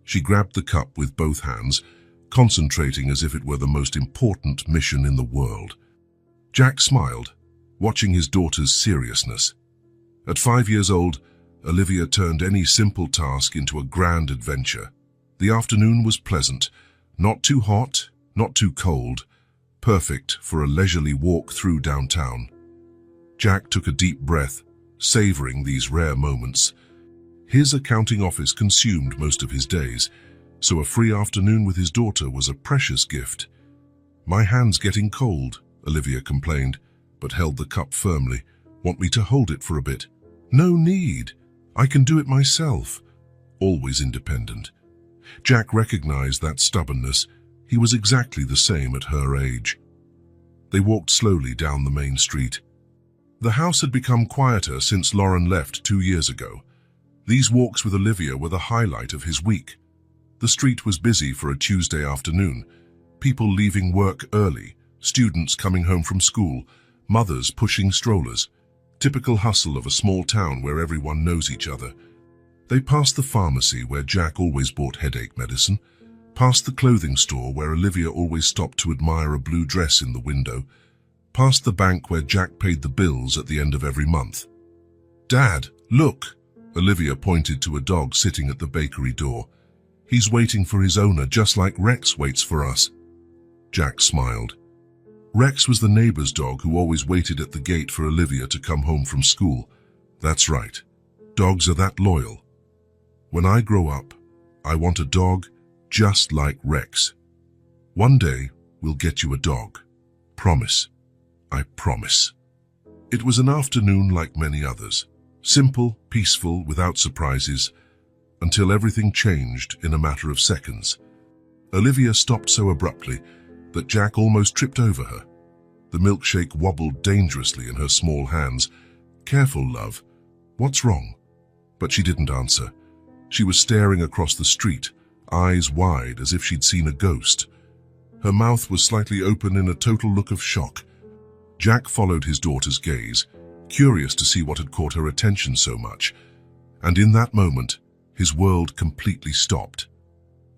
She grabbed the cup with both hands, concentrating as if it were the most important mission in the world. Jack smiled, watching his daughter's seriousness. At 5 years old, Olivia turned any simple task into a grand adventure. The afternoon was pleasant, not too hot, not too cold, perfect for a leisurely walk through downtown. Jack took a deep breath, savoring these rare moments. His accounting office consumed most of his days, so a free afternoon with his daughter was a precious gift. "My hand's getting cold," Olivia complained, but held the cup firmly. "Want me to hold it for a bit?" "No need. I can do it myself." Always independent. Jack recognized that stubbornness. He was exactly the same at her age. They walked slowly down the main street. The house had become quieter since Lauren left 2 years ago. These walks with Olivia were the highlight of his week. The street was busy for a Tuesday afternoon. People leaving work early, students coming home from school, mothers pushing strollers. Typical hustle of a small town where everyone knows each other. They passed the pharmacy where Jack always bought headache medicine, past the clothing store where Olivia always stopped to admire a blue dress in the window, past the bank where Jack paid the bills at the end of every month. "Dad, look!" Olivia pointed to a dog sitting at the bakery door. "He's waiting for his owner just like Rex waits for us." Jack smiled. Rex was the neighbor's dog who always waited at the gate for Olivia to come home from school. That's right. Dogs are that loyal. "When I grow up, I want a dog just like Rex. One day, we'll get you a dog. Promise. I promise." It was an afternoon like many others. Simple, peaceful, without surprises, until everything changed in a matter of seconds. Olivia stopped so abruptly that Jack almost tripped over her. The milkshake wobbled dangerously in her small hands. "Careful, love. What's wrong?" But she didn't answer. She was staring across the street, eyes wide as if she'd seen a ghost. Her mouth was slightly open in a total look of shock. Jack followed his daughter's gaze, curious to see what had caught her attention so much. And in that moment, his world completely stopped.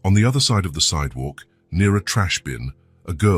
On the other side of the sidewalk, near a trash bin, a girl